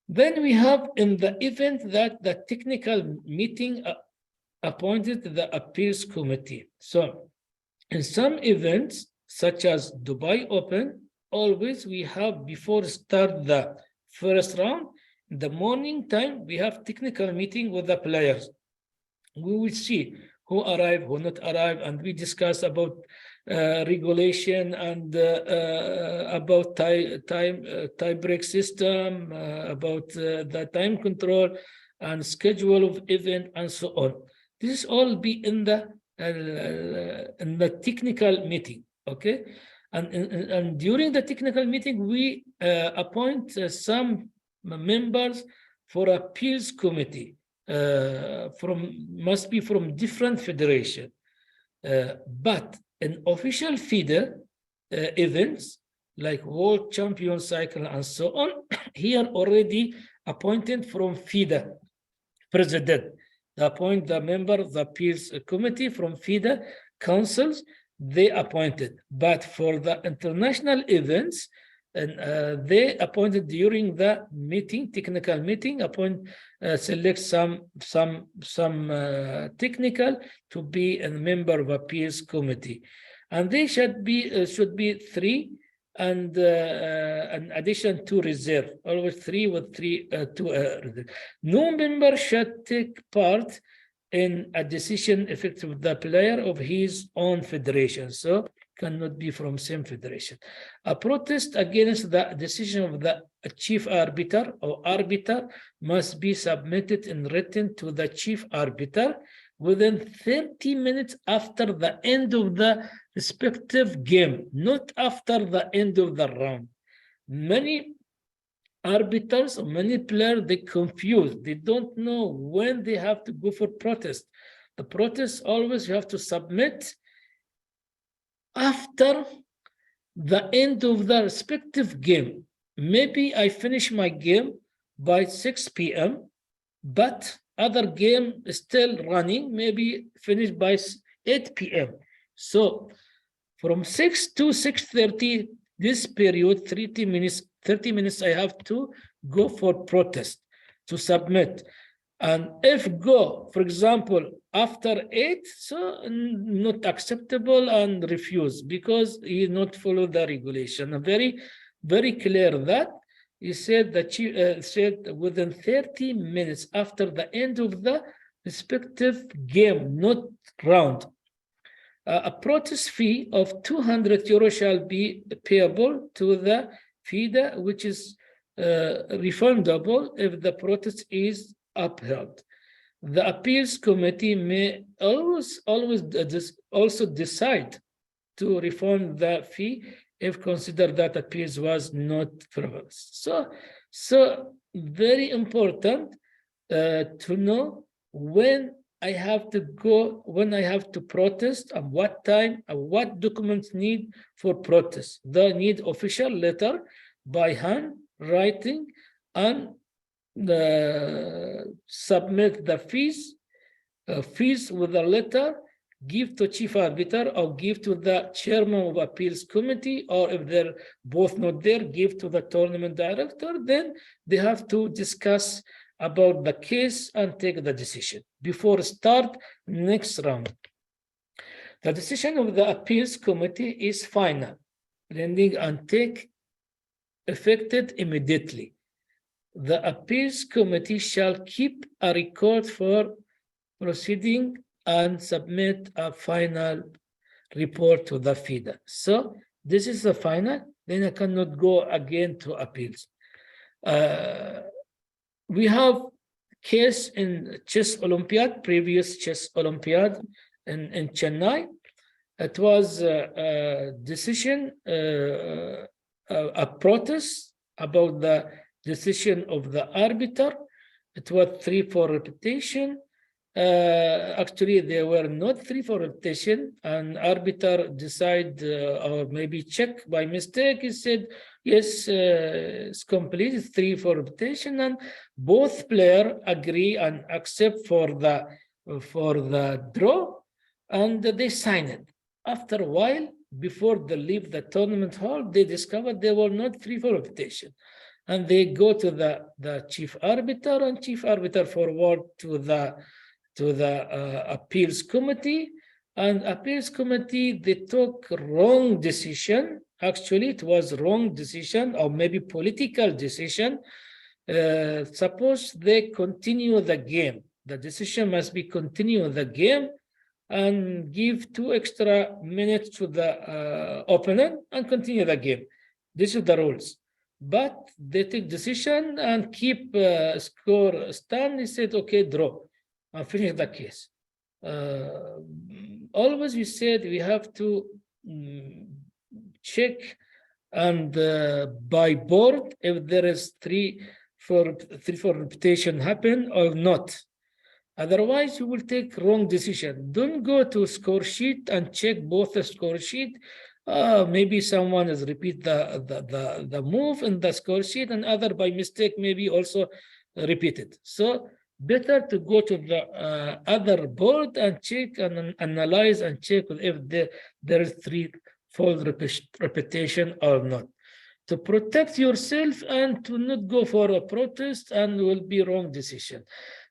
Then we have in the event that the technical meeting appointed the appeals committee. So in some events, such as Dubai Open, always we have before start the first round, in the morning time, we have technical meeting with the players. We will see who arrive, who not arrive, and we discuss about regulation and about tie break system, about the time control and schedule of event and so on. This all be in the technical meeting, okay? And during the technical meeting, we appoint some members for appeals committee. Must be from different federation, but in official FIDE events like World Champion Cycle and so on, here already appointed from FIDE president. They appoint the member of the appeals committee from FIDE councils, they appointed. But for the international events, and they appointed during the meeting, technical meeting, select some technical to be a member of appeals committee, and they should be 3, and in addition to reserve, always 3 with 2 reserve. No member should take part in a decision effective with the player of his own federation. So cannot be from same federation. A protest against the decision of the chief arbiter or arbiter must be submitted in written to the chief arbiter within 30 minutes after the end of the respective game, not after the end of the round. Many arbiters or many players, they confused. They don't know when they have to go for protest. The protest always you have to submit after the end of the respective game. Maybe I finish my game by 6 p.m., but other game is still running, maybe finished by 8 p.m. So from 6 to 6:30, this period, 30 minutes, I have to go for protest to submit. And if go, for example, after 8, so not acceptable and refuse because he not follow the regulation. Very, very clear that he said that said within 30 minutes after the end of the respective game, not round. A protest fee of 200 euros shall be payable to the FIDE, which is refundable if the protest is upheld. The appeals committee may always also decide to refund the fee if considered that appeals was not frivolous. So very important to know when I have to go, when I have to protest, and what time, and what documents need for protest. They need official letter by hand, writing, and submit the fees with a letter, give to chief arbiter or give to the chairman of appeals committee, or if they're both not there, give to the tournament director. Then they have to discuss about the case and take the decision before start next round. The decision of the appeals committee is final, binding and take effected immediately. The appeals committee shall keep a record for proceeding and submit a final report to the FIDE. So this is the final, then I cannot go again to appeals. We have case in chess Olympiad, previous chess Olympiad in Chennai. It was a decision, a protest about the decision of the arbiter. It was 3-4 repetition. Actually, there were not 3 for repetition. An arbiter decide or maybe check by mistake. He said, yes, it's complete, it's 3 for repetition, and both player agree and accept for the draw, and they sign it. After a while, before they leave the tournament hall, they discovered they were not 3 for repetition. And they go to the chief arbiter, and chief arbiter forward to the appeals committee, and appeals committee, they took wrong decision. Actually, it was wrong decision or maybe political decision. Suppose they continue the game. The decision must be continue the game and give 2 extra minutes to the opponent and continue the game. This is the rules. But they take decision and keep score stand. They said, okay, draw. And finish the case. Always we said we have to check and by board if there is 3 for repetition happen or not. Otherwise, you will take wrong decision. Don't go to score sheet and check both the score sheet. Maybe someone has repeat the move in the score sheet, and other by mistake maybe also repeated. So better to go to the other board and check and analyze and check if there is 3 fold repetition or not, to protect yourself and to not go for a protest and will be wrong decision.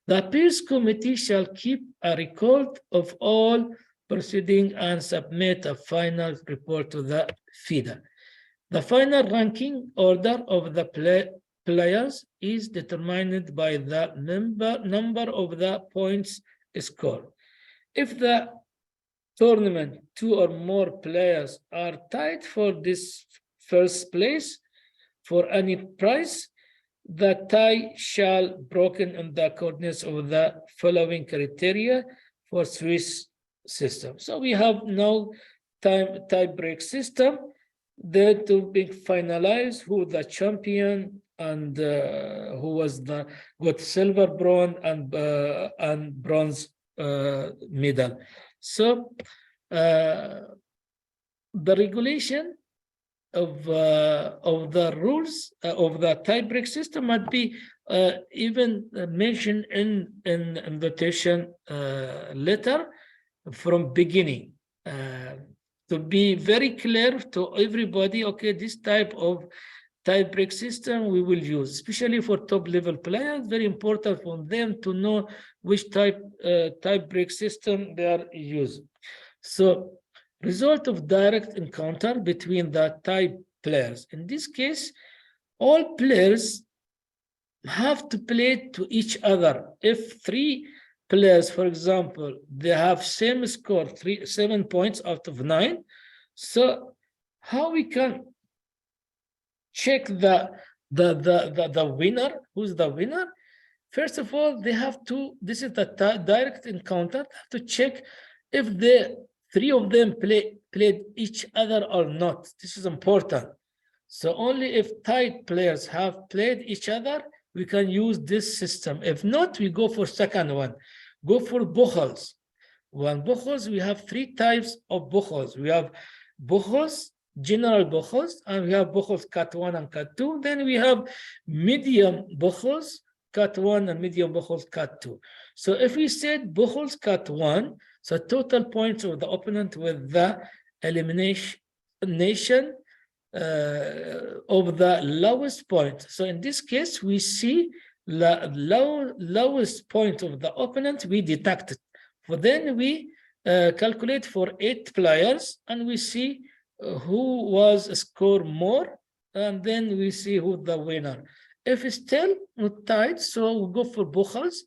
The appeals committee shall keep a record of all proceeding and submit a final report to the FIDA. The final ranking order of the players is determined by the number of the points scored. If the tournament 2 or more players are tied for this first place for any prize, the tie shall broken in the accordance of the following criteria for Swiss system. So we have now tie break system. Then to be finalized who the champion and who was got silver, bronze, and bronze medal. So the regulation of the rules of the tie-break system might be even mentioned in invitation letter from beginning, to be very clear to everybody. Okay, this type of tie-break system we will use, especially for top-level players. Very important for them to know which tie-break system they are using. So, result of direct encounter between the tie players. In this case, all players have to play to each other. If 3 players, for example, they have same score, 7 points out of 9. So how we can check the winner? Who's the winner? First of all, they have to, this is the direct encounter, have to check if the 3 of them played each other or not. This is important. So only if tied players have played each other, we can use this system. If not, we go for second one. Go for buchels. One buchels, we have 3 types of buchels. We have buchels, general buchels, and we have buchels cut 1 and cut 2. Then we have medium buchels, cut 1, and medium buchels cut 2. So if we said buchels cut 1, so total points of the opponent with the elimination of the lowest point. So in this case, we see the lowest point of the opponent we detected. For then we calculate for 8 players, and we see who was score more, and then we see who the winner. If it's still not tied, so we go for buchels.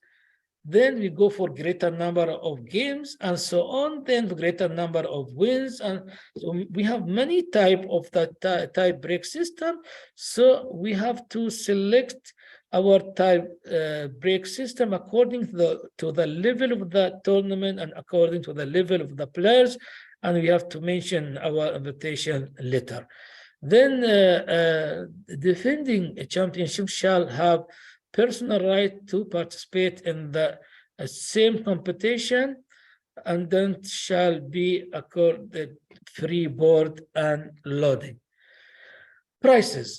Then we go for greater number of games and so on, then greater number of wins. And so we have many type of the tie break system. So we have to select our tie break system according to the level of the tournament and according to the level of the players. And we have to mention our invitation letter. Then defending a championship shall have personal right to participate in the a same competition, and then shall be accorded free board and loading. Prices.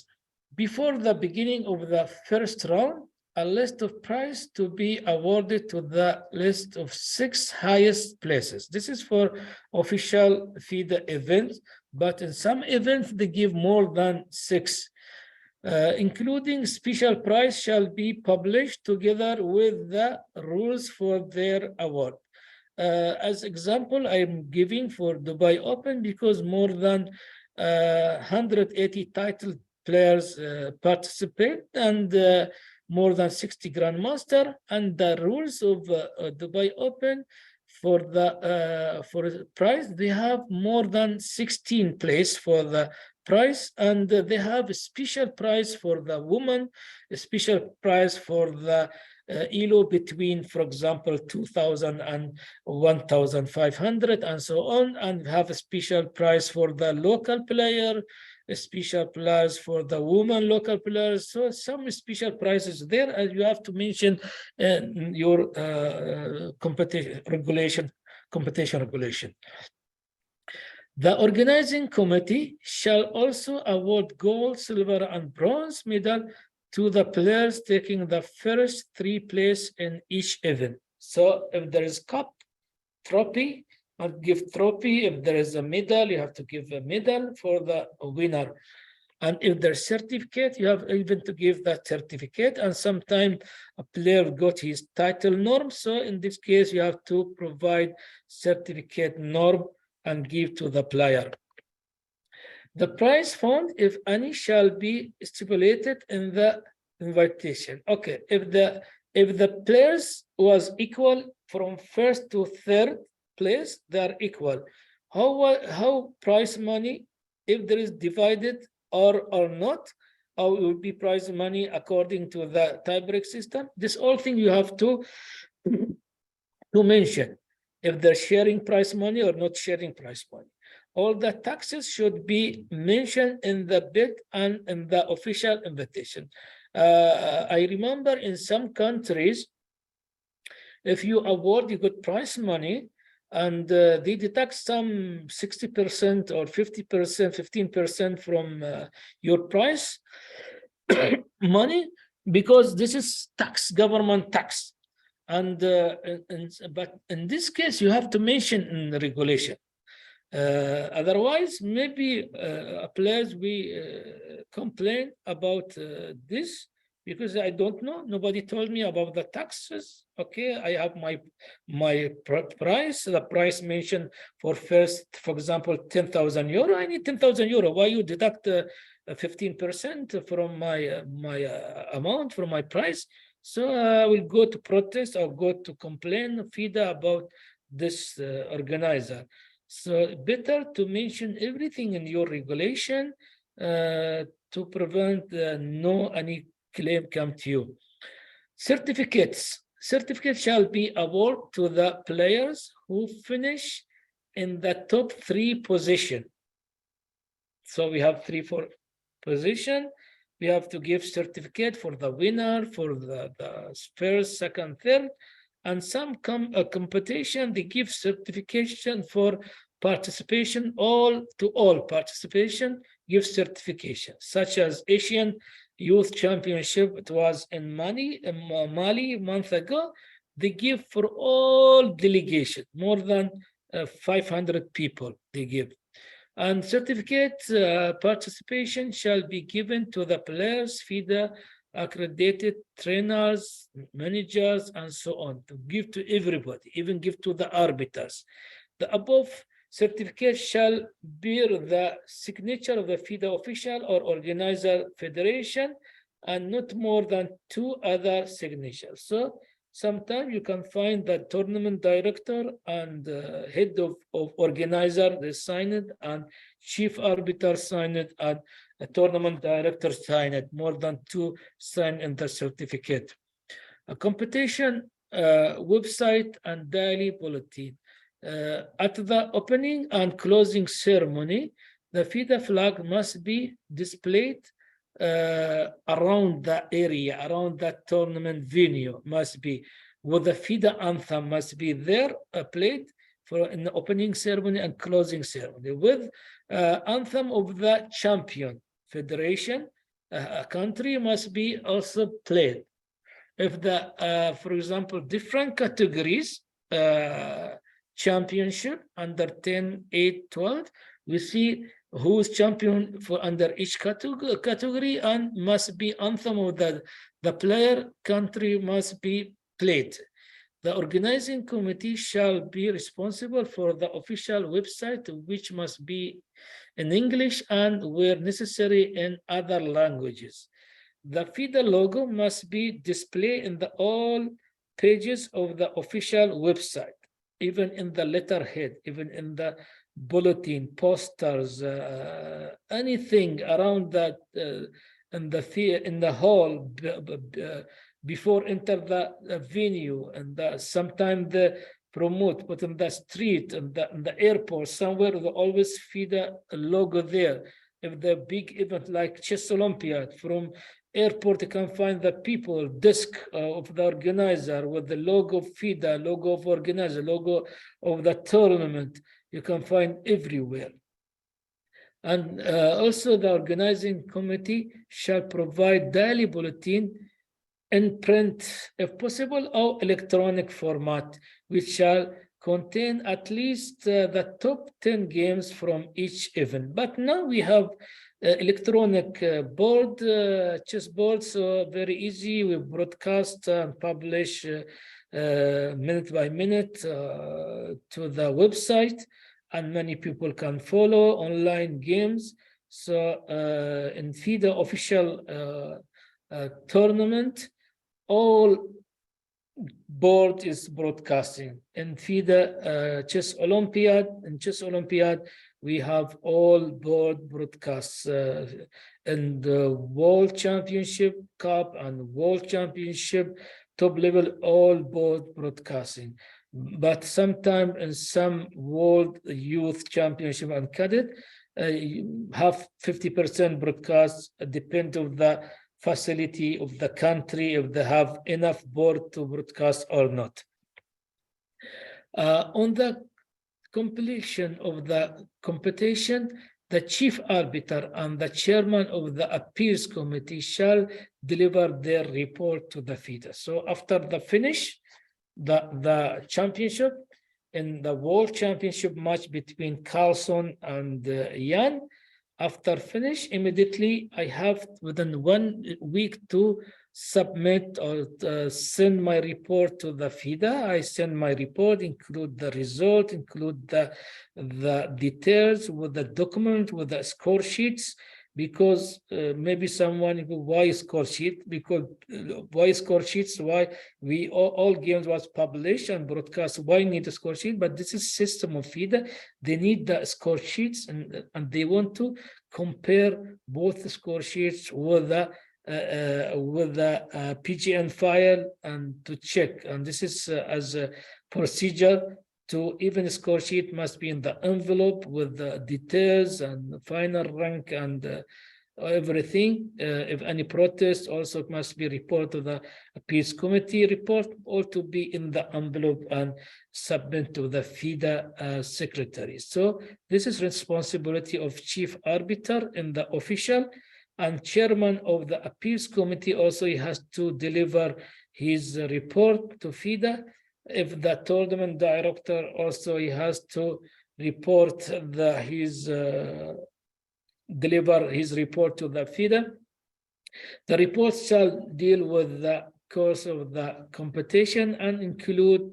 Before the beginning of the first round, a list of prize to be awarded to the list of 6 highest places. This is for official FIDA events, but in some events they give more than 6. Including special prize shall be published together with the rules for their award. As example, I'm giving for Dubai Open because more than 180 title players participate, and more than 60 grandmaster, and the rules of Dubai Open for the prize, they have more than 16 place for the prize, and they have a special prize for the woman, a special prize for the ILO between, for example, 2,000 and 1,500 and so on, and have a special prize for the local player, a special prize for the woman local players. So some special prizes there, and you have to mention your competition regulation. The organizing committee shall also award gold, silver, and bronze medal to the players taking the first 3 place in each event. So if there is cup, trophy, and give trophy. If there is a medal, you have to give a medal for the winner. And if there's certificate, you have even to give that certificate. And sometimes a player got his title norm. So in this case, you have to provide certificate norm and give to the player. The prize fund, if any, shall be stipulated in the invitation. Okay, if the players was equal from first to third place, they are equal. How prize money, if there is divided or not, how it will be prize money according to the tiebreak system? This all thing you have to mention, if they're sharing prize money or not sharing prize money. All the taxes should be mentioned in the bid and in the official invitation. I remember in some countries, if you award, you get prize money, and they deduct some 60% or 50%, 15% from your price money, because this is tax, government tax. And but in this case, you have to mention in the regulation. Otherwise, maybe players complain about this, because I don't know. Nobody told me about the taxes. Okay, I have my price. The price mentioned for first, for example, 10,000 euro. I need 10,000 euro. Why you deduct 15% from my amount, from my price? So I will go to protest or go to complain FIDA about this organizer. So better to mention everything in your regulation to prevent no any claim come to you. Certificates shall be awarded to the players who finish in the top 3 position. So we have 3-4 position. We have to give certificate for the winner, for the first, second, third, and some competition they give certification for participation. All participation give certification, such as Asian Youth Championship. It was in Mali a month ago. They give for all delegation, more than 500 people they give. And certificate participation shall be given to the players, FIDA accredited trainers, managers, and so on, to give to everybody, even give to the arbiters. The above certificate shall bear the signature of the FIDA official or organizer federation, and not more than 2 other signatures. So sometimes you can find the tournament director and head of organizer, they sign it, and chief arbiter sign it, and a tournament director sign it. More than 2 sign in the certificate. A competition website and daily bulletin. At the opening and closing ceremony, the FIDA flag must be displayed around the area, around that tournament venue must be. with the FIDA anthem must be there played for in the opening ceremony and closing ceremony, with anthem of the champion federation country must be also played. If the, for example, different categories, championship under 10, 8, 12, we see who's champion for under each category, and must be anthem of the player country must be played. The organizing committee shall be responsible for the official website, which must be in English and where necessary in other languages. The FIDA logo must be displayed in all pages of the official website, even in the letterhead, even in the bulletin, posters, anything around that in the hall before enter the venue, and sometimes the promote, but in the street and in the airport somewhere, they always FIDA logo there. If the big event like Chess Olympiad, from airport you can find the people desk of the organizer with the logo of FIDA, logo of organizer, logo of the tournament, you can find everywhere. And also the organizing committee shall provide daily bulletin in print, if possible, or electronic format, which shall contain at least the top 10 games from each event. But now we have electronic board, chess board, so very easy. We broadcast and publish minute by minute to the website, and many people can follow online games. So in FIDA official tournament, all board is broadcasting. In FIDA Chess Olympiad, in Chess Olympiad, we have all board broadcasts in the World Championship Cup and World Championship top level, all board broadcasting. But sometimes in some World Youth Championship and Cadet, you have 50% broadcast, depend on the facility of the country, if they have enough board to broadcast or not. On the completion of the competition, the chief arbiter and the chairman of the appeals committee shall deliver their report to the FIDA. So after the finish, the championship, in the world championship match between Carlson and Jan, after finish, immediately I have within 1 week to submit or send my report to the FIDA. I send my report, include the result, include the details with the document, with the score sheets, because maybe someone, why score sheet? Because why score sheets? Why we all games was published and broadcast? Why need a score sheet? But this is system of FIDA. They need the score sheets, and they want to compare both the score sheets with the PGN file and to check. And this is as a procedure. To even score sheet must be in the envelope with the details and final rank and everything. If any protest, also must be reported to the appeals committee. Report all to be in the envelope and submit to the FIDA secretary. So this is responsibility of chief arbiter in the official, and chairman of the appeals committee also, he has to deliver his report to FIDA. If the tournament director also, he has to report deliver his report to the FIDA. The report shall deal with the course of the competition and include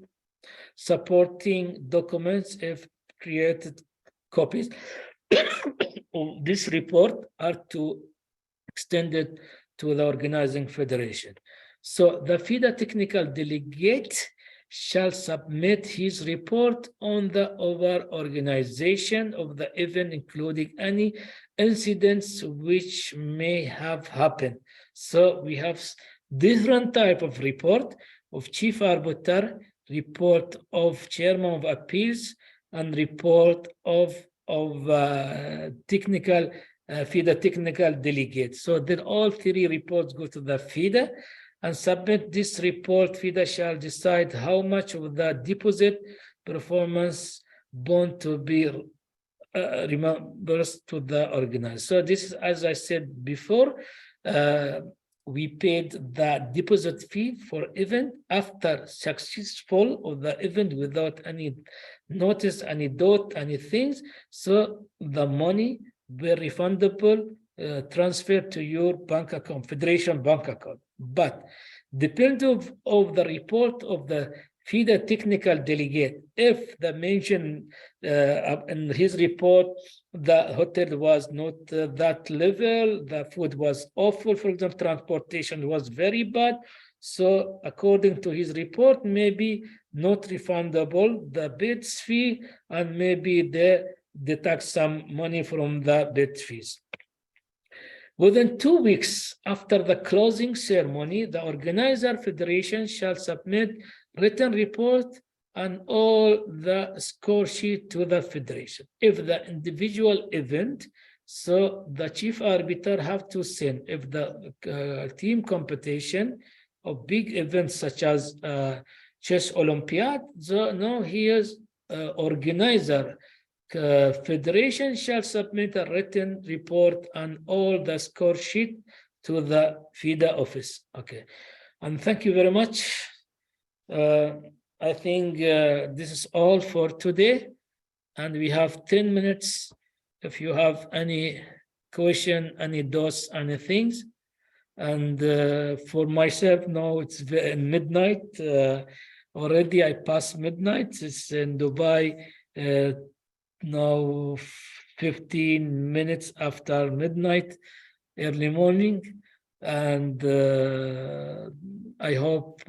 supporting documents if created copies of this report are to extended to the organizing federation. So the FIDA technical delegate shall submit his report on the overall organization of the event, including any incidents which may have happened. So we have different type of report of chief arbiter, report of chairman of appeals, and report of technical FIDA technical delegate. So then all three reports go to the FIDA, and submit this report. FIDA shall decide how much of the deposit performance bond to be reimbursed to the organizer. So this is, as I said before, we paid the deposit fee for event after successful of the event without any notice, any dot, any things. So the money were refundable, transferred to your bank account, Federation bank account. But depending of the report of the FIDA technical delegate, if the mention in his report, the hotel was not that level, the food was awful, for example, transportation was very bad. So according to his report, maybe not refundable, the beds fee, and maybe they deduct some money from the bed fees. Within 2 weeks after the closing ceremony, the organizer federation shall submit written report and all the score sheet to the federation. If the individual event, so the chief arbiter have to send. If the team competition of big events such as chess Olympiad, so now here's organizer federation shall submit a written report and all the score sheet to the FIDA office. Okay, and thank you very much. I think this is all for today, and we have 10 minutes. If you have any question, any doubts, any things. And for myself, now it's midnight. Already I passed midnight. It's in Dubai now 15 minutes after midnight, early morning. And I hope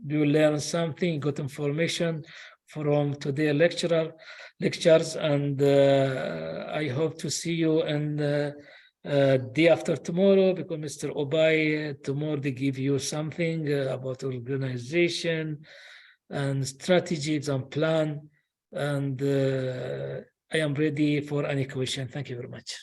you learn something, got information from today's lectures, and I hope to see you in day after tomorrow, because Mr. Obay tomorrow they give you something about organization and strategies and plan, and I am ready for any question. Thank you very much.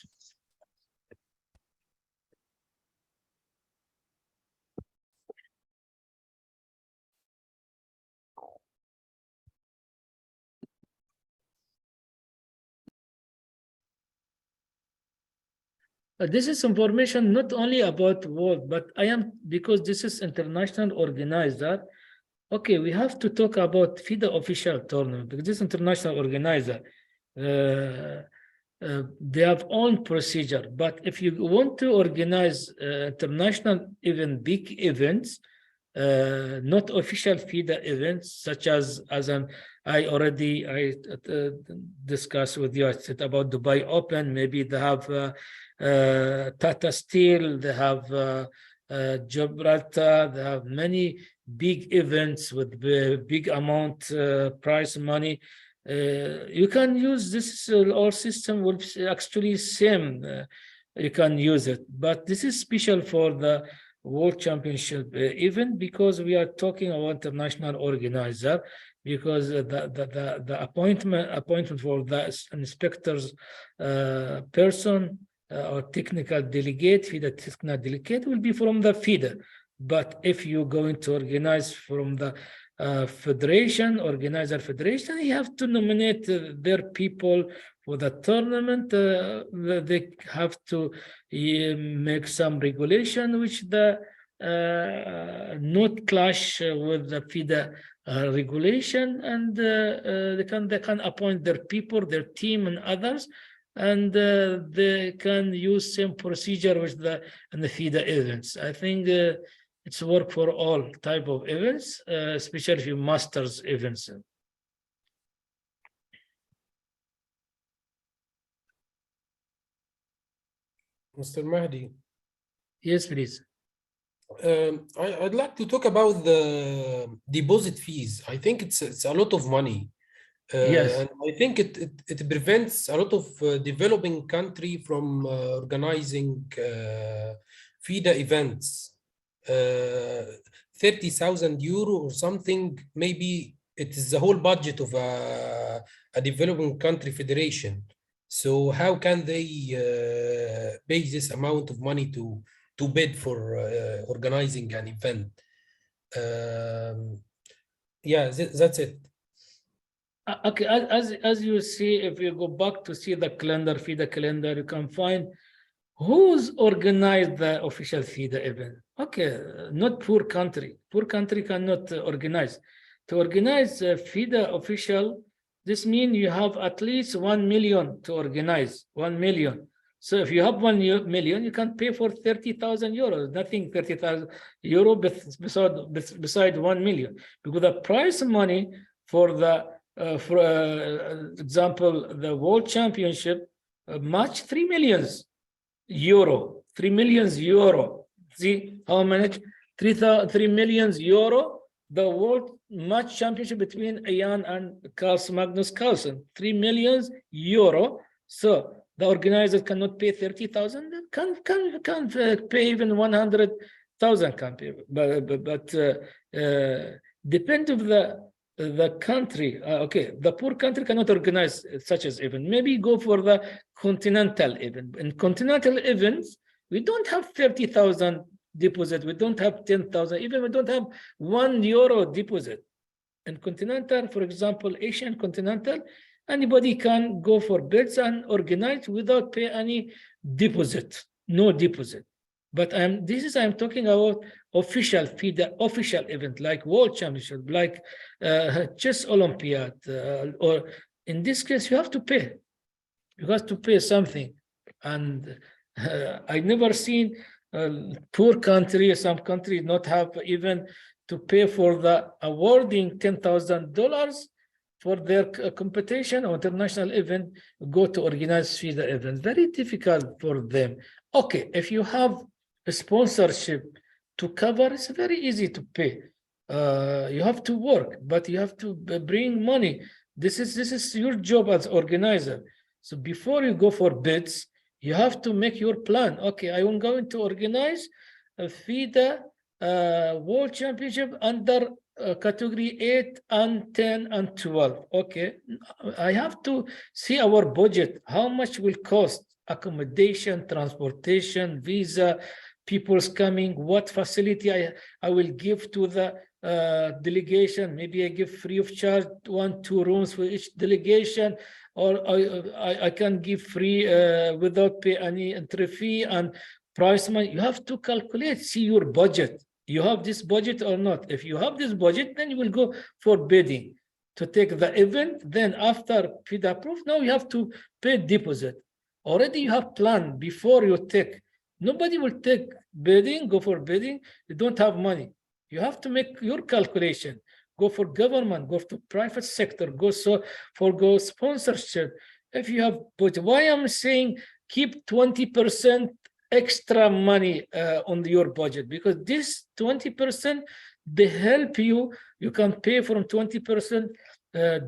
This is information not only about world, but I am, because this is international organizer. Okay, we have to talk about FIDA official tournament, because this international organizer, they have own procedure. But if you want to organize international even big events, not official FIDA events, such as I already discussed with you. I said about Dubai Open. Maybe they have Tata Steel, they have Gibraltar, they have many big events with big amount prize money. You can use this, our system will actually same, you can use it, but this is special for the World Championship event, because we are talking about international organizer, because the appointment for the inspectors person or technical delegate, FIDA technical delegate, will be from the FIDA. But if you're going to organize from the organizer federation, you have to nominate their people for the tournament. They have to make some regulation which the not clash with the FIDA regulation, and they can appoint their people, their team, and others, and they can use same procedure with the FIDA events. I think it's work for all type of events, especially masters events. Mr. Mahdi. Yes, please. I'd like to talk about the deposit fees. I think it's a lot of money. Yes. And I think it prevents a lot of developing country from organizing FIDA events. 30,000 euro or something, maybe it is the whole budget of a developing country federation. So how can they pay this amount of money to to bid for organizing an event. Yeah, that's it. Okay, as you see, if you go back to see the calendar, FIDA calendar, you can find who's organized the official FIDA event. Okay, not poor country. Poor country cannot organize. To organize FIDA official, this means you have at least 1 million to organize, 1 million. So if you have 1 million, you can pay for 30,000 euros, nothing 30,000 euro beside 1 million. Because the prize money for the, for example, the World Championship match 3 millions euro, 3 millions euro. See how much? 3 millions euro. The World Match Championship between Ian and Magnus Carlsen, 3 millions euro. So the organizer cannot pay 30,000, can't pay even 100,000 can pay, but depend of the country. Okay, the poor country cannot organize such as event. Maybe go for the continental event. In continental events, we don't have 30,000 deposit. We don't have 10,000. Even we don't have €1 deposit. In continental, for example, Asian continental, anybody can go for bids and organize without pay any deposit, no deposit. But I'm talking about official FIDA, official event like World Championship, like Chess Olympiad, or in this case, you have to pay. You have to pay something. And I never seen poor country, some countries not have even to pay for the awarding $10,000 for their competition or international event, go to organize FIDA event. Very difficult for them. Okay, if you have a sponsorship to cover, it's very easy to pay. You have to work, but you have to bring money. This is your job as organizer. So before you go for bids, you have to make your plan. Okay, I am going to organize a FIDA World Championship under category 8 and 10 and 12. Okay, I have to see our budget, how much will cost accommodation, transportation, visa, people's coming, what facility I will give to the delegation. Maybe I give free of charge 1-2 rooms for each delegation, or I can give free without pay any entry fee and price money. You have to calculate, see your budget. You have this budget or not? If you have this budget, then you will go for bidding to take the event. Then after FIDA approved, now you have to pay deposit. Already you have planned before you take. Nobody will take bidding, go for bidding. You don't have money. You have to make your calculation. Go for government, go to private sector, go sponsorship. If you have, but why I'm saying keep 20% extra money on your budget, because this 20%, they help you. You can pay from 20%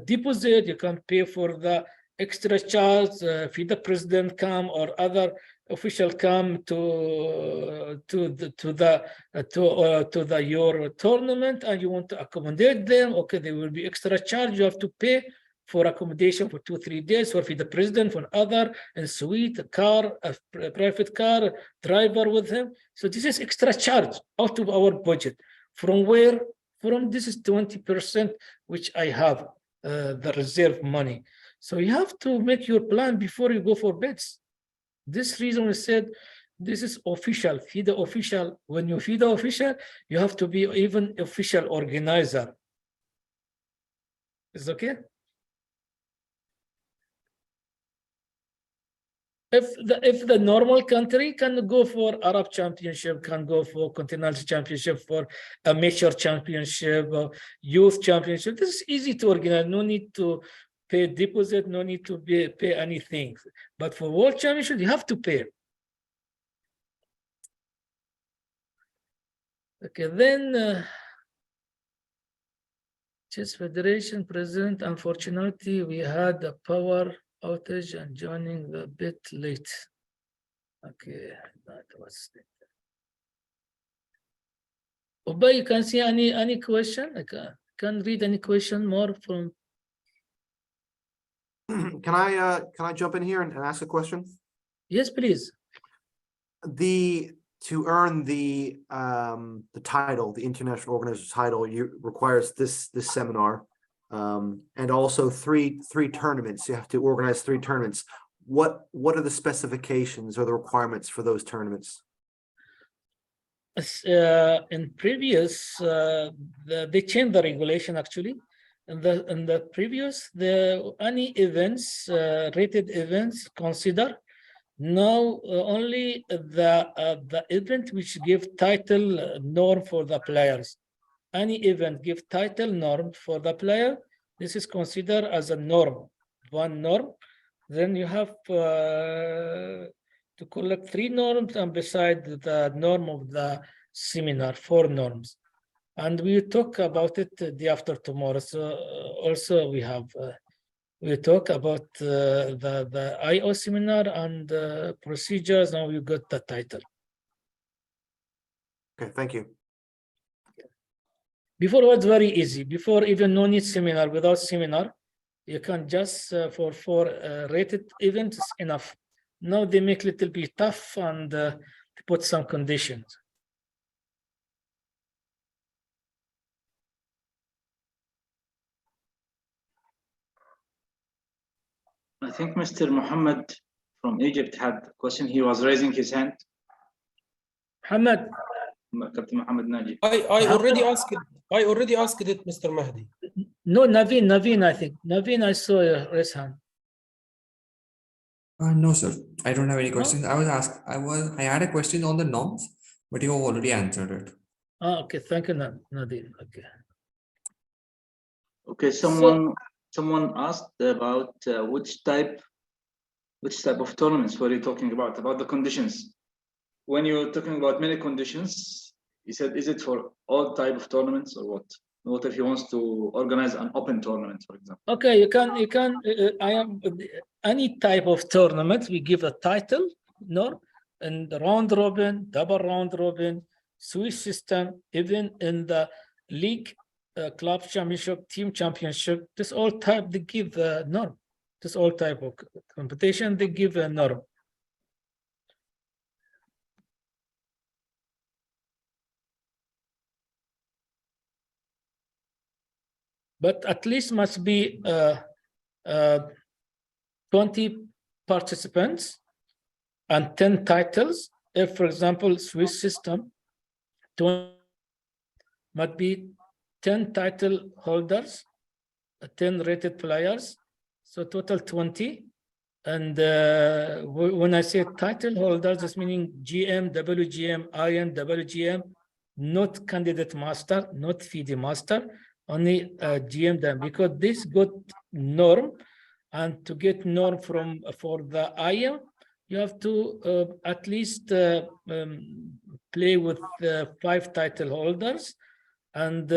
deposit. You can pay for the extra charge if the president come or other official come to your tournament and you want to accommodate them. Okay, there will be extra charge. You have to pay for accommodation for 2-3 days, for the president, for other, and suite, a car, a private car, driver with him. So this is extra charge out of our budget. From where? From this is 20%, which I have the reserve money. So you have to make your plan before you go for bids. This reason we said this is official, FIDA official. When you FIDA official, you have to be even official organizer. Is okay? If the normal country can go for Arab Championship, can go for Continental Championship, for amateur championship, youth championship, this is easy to organize. No need to pay deposit, no need to pay anything. But for World Championship, you have to pay. Okay, then Chess Federation President, unfortunately, we had a power outage and joining a bit late. Okay, that was it. Obay, you can see any question? I can read any question more from. Can I jump in here and ask a question? Yes, please. The to earn the title, the international organizer title, requires this seminar, and also three tournaments. You have to organize 3 tournaments. What are the specifications or the requirements for those tournaments? In previous, they changed the regulation actually. In the previous, any events, rated events consider. Now only the event which give title norm for the players. Any event give title norm for the player. This is considered as a norm, one norm. Then you have to collect 3 norms, and beside the norm of the seminar, 4 norms. And we talk about it the day after tomorrow. So also we have we talk about the IO seminar and procedures. Now you got the title. Okay, thank you. Before it was very easy. Before even no need seminar. Without seminar, you can just for 4 rated events is enough. Now they make little bit tough and put some conditions. I think Mr. Muhammad from Egypt had a question. He was raising his hand. Muhammad. Captain Muhammad Naji. I already asked it, Mr. Mahdi. No, Naveen, I think. Naveen, I saw your raise hand. No, sir. I don't have any No? questions. I had a question on the norms, but you have already answered it. Okay, thank you, Naveen. Okay. Okay, someone asked about which type of tournaments were you talking about the conditions. When you're talking about many conditions, he said, is it for all type of tournaments or what? What if he wants to organize an open tournament, for example? Okay, you can. I am any type of tournament. We give a title, no, and round robin, double round robin, Swiss system, even in the league, club championship, team championship. This all type they give a norm. This all type of competition they give a norm. But at least must be 20 participants and 10 titles. If, for example, Swiss system, 20 might be 10 title holders, 10 rated players, so total 20. And when I say title holders, that's meaning GM, WGM, IN, WGM, not candidate master, not FIDE master, only GM them, because this got norm, and to get norm for the IO, you have to at least play with 5 title holders, and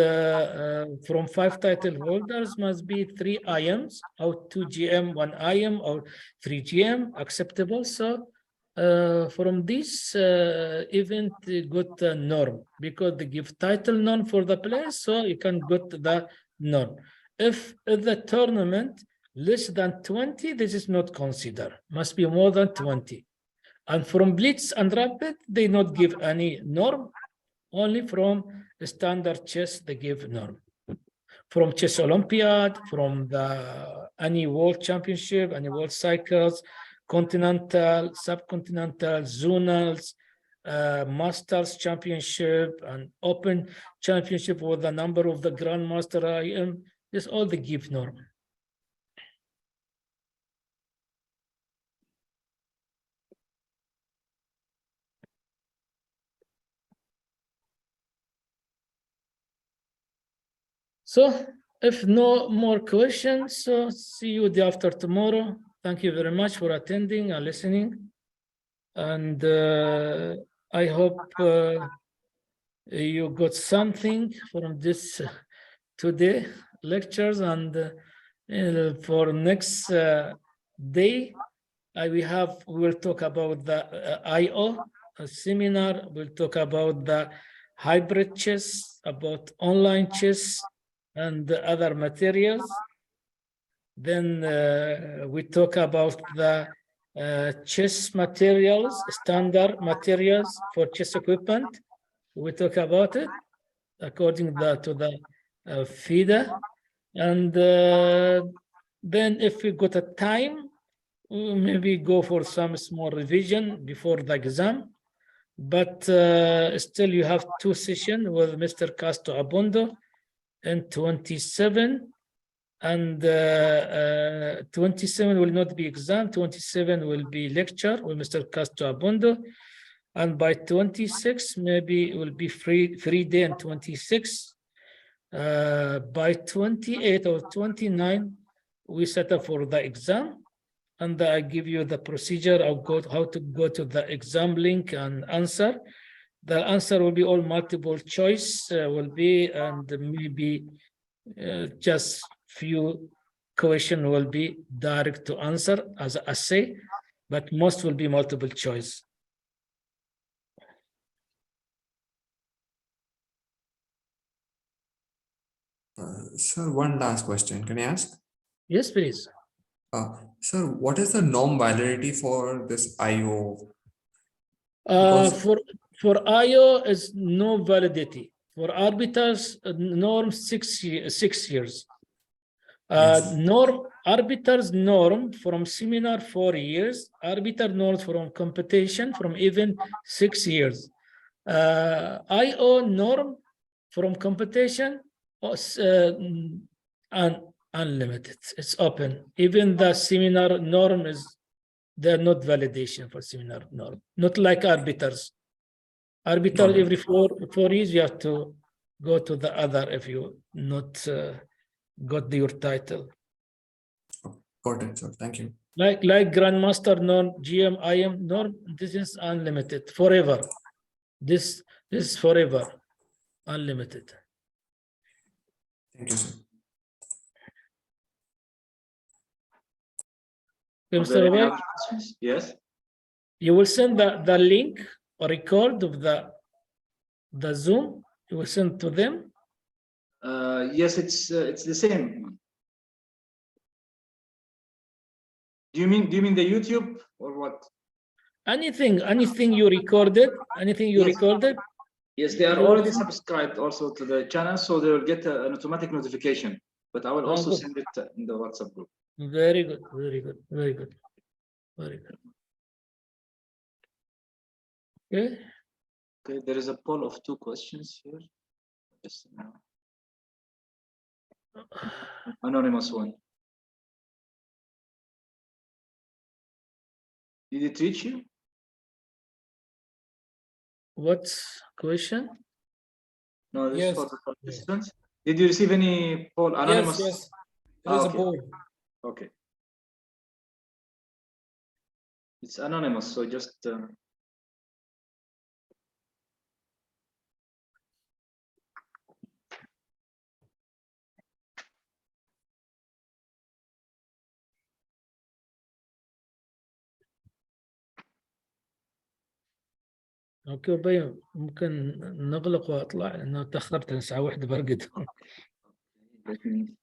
from 5 title holders must be 3 IMs, or 2 GM, 1 IM, or 3 GM acceptable. So from this event got a norm, because they give title norm for the players, so you can get the norm. If the tournament less than 20, this is not considered, must be more than 20. And from Blitz and Rapid, they not give any norm, only from the standard chess they give norm. From Chess Olympiad, from the any world championship, any world cycles, continental, subcontinental, zonals, masters championship, and open championship with the number of the grandmaster IM, this all they give norm. So if no more questions, so see you the after tomorrow. Thank you very much for attending and listening. And I hope you got something from this today lectures, and for next day, we will talk about the IO seminar. We'll talk about the hybrid chess, about online chess, and the other materials. Then we talk about the chess materials, standard materials for chess equipment. We talk about it according to the FIDA. And then if we got a time, we'll maybe go for some small revision before the exam. But still you have 2 sessions with Mr. Castro Abondo in 27. And 27 will not be exam, 27 will be lecture with Mr. Castro Abondo. And by 26, maybe it will be free day and 26. By 28 or 29, we set up for the exam. And I give you the procedure of how to go to the exam link and answer. The answer will be all multiple choice will be, and maybe just few question will be direct to answer as an essay, but most will be multiple choice. Sir, one last question. Can I ask? Yes, please. Sir, what is the norm validity for this IO? Because- For IO is no validity. For arbiters, norm 6 years. Yes. Arbiters norm from seminar 4 years. Arbiter norms from competition from even 6 years. IO norm from competition and unlimited. It's open. Even the seminar norm is, they're not validation for seminar norm. Not like arbiters. Arbiter Got it. every 4 years you have to go to the other if you not got your title. Got it, sir. Thank you. Like Grandmaster norm, GM, IM norm, this is unlimited forever. This is forever, unlimited. Thank you, sir. Are there any Mr. other questions? Yes. You will send the link or record of the Zoom. You will send to them. Yes, it's the same. Do you mean the YouTube or what? Anything you recorded, Yes, they are You will already send- subscribed also to the channel, so they will get an automatic notification. But I will also good. send it in the WhatsApp group. Very good, very good, very good, very good. Okay. Okay, there is a poll of 2 questions here. Just now. Anonymous one. Did it reach you? What question? No, this Yes. is for the participants. Did you receive any poll? Anonymous. Yes, there is a Okay. poll. Okay. It's anonymous, so just اوكي بيان ممكن نغلق واطلع لانه تاخرت ساعه واحده برقد. let me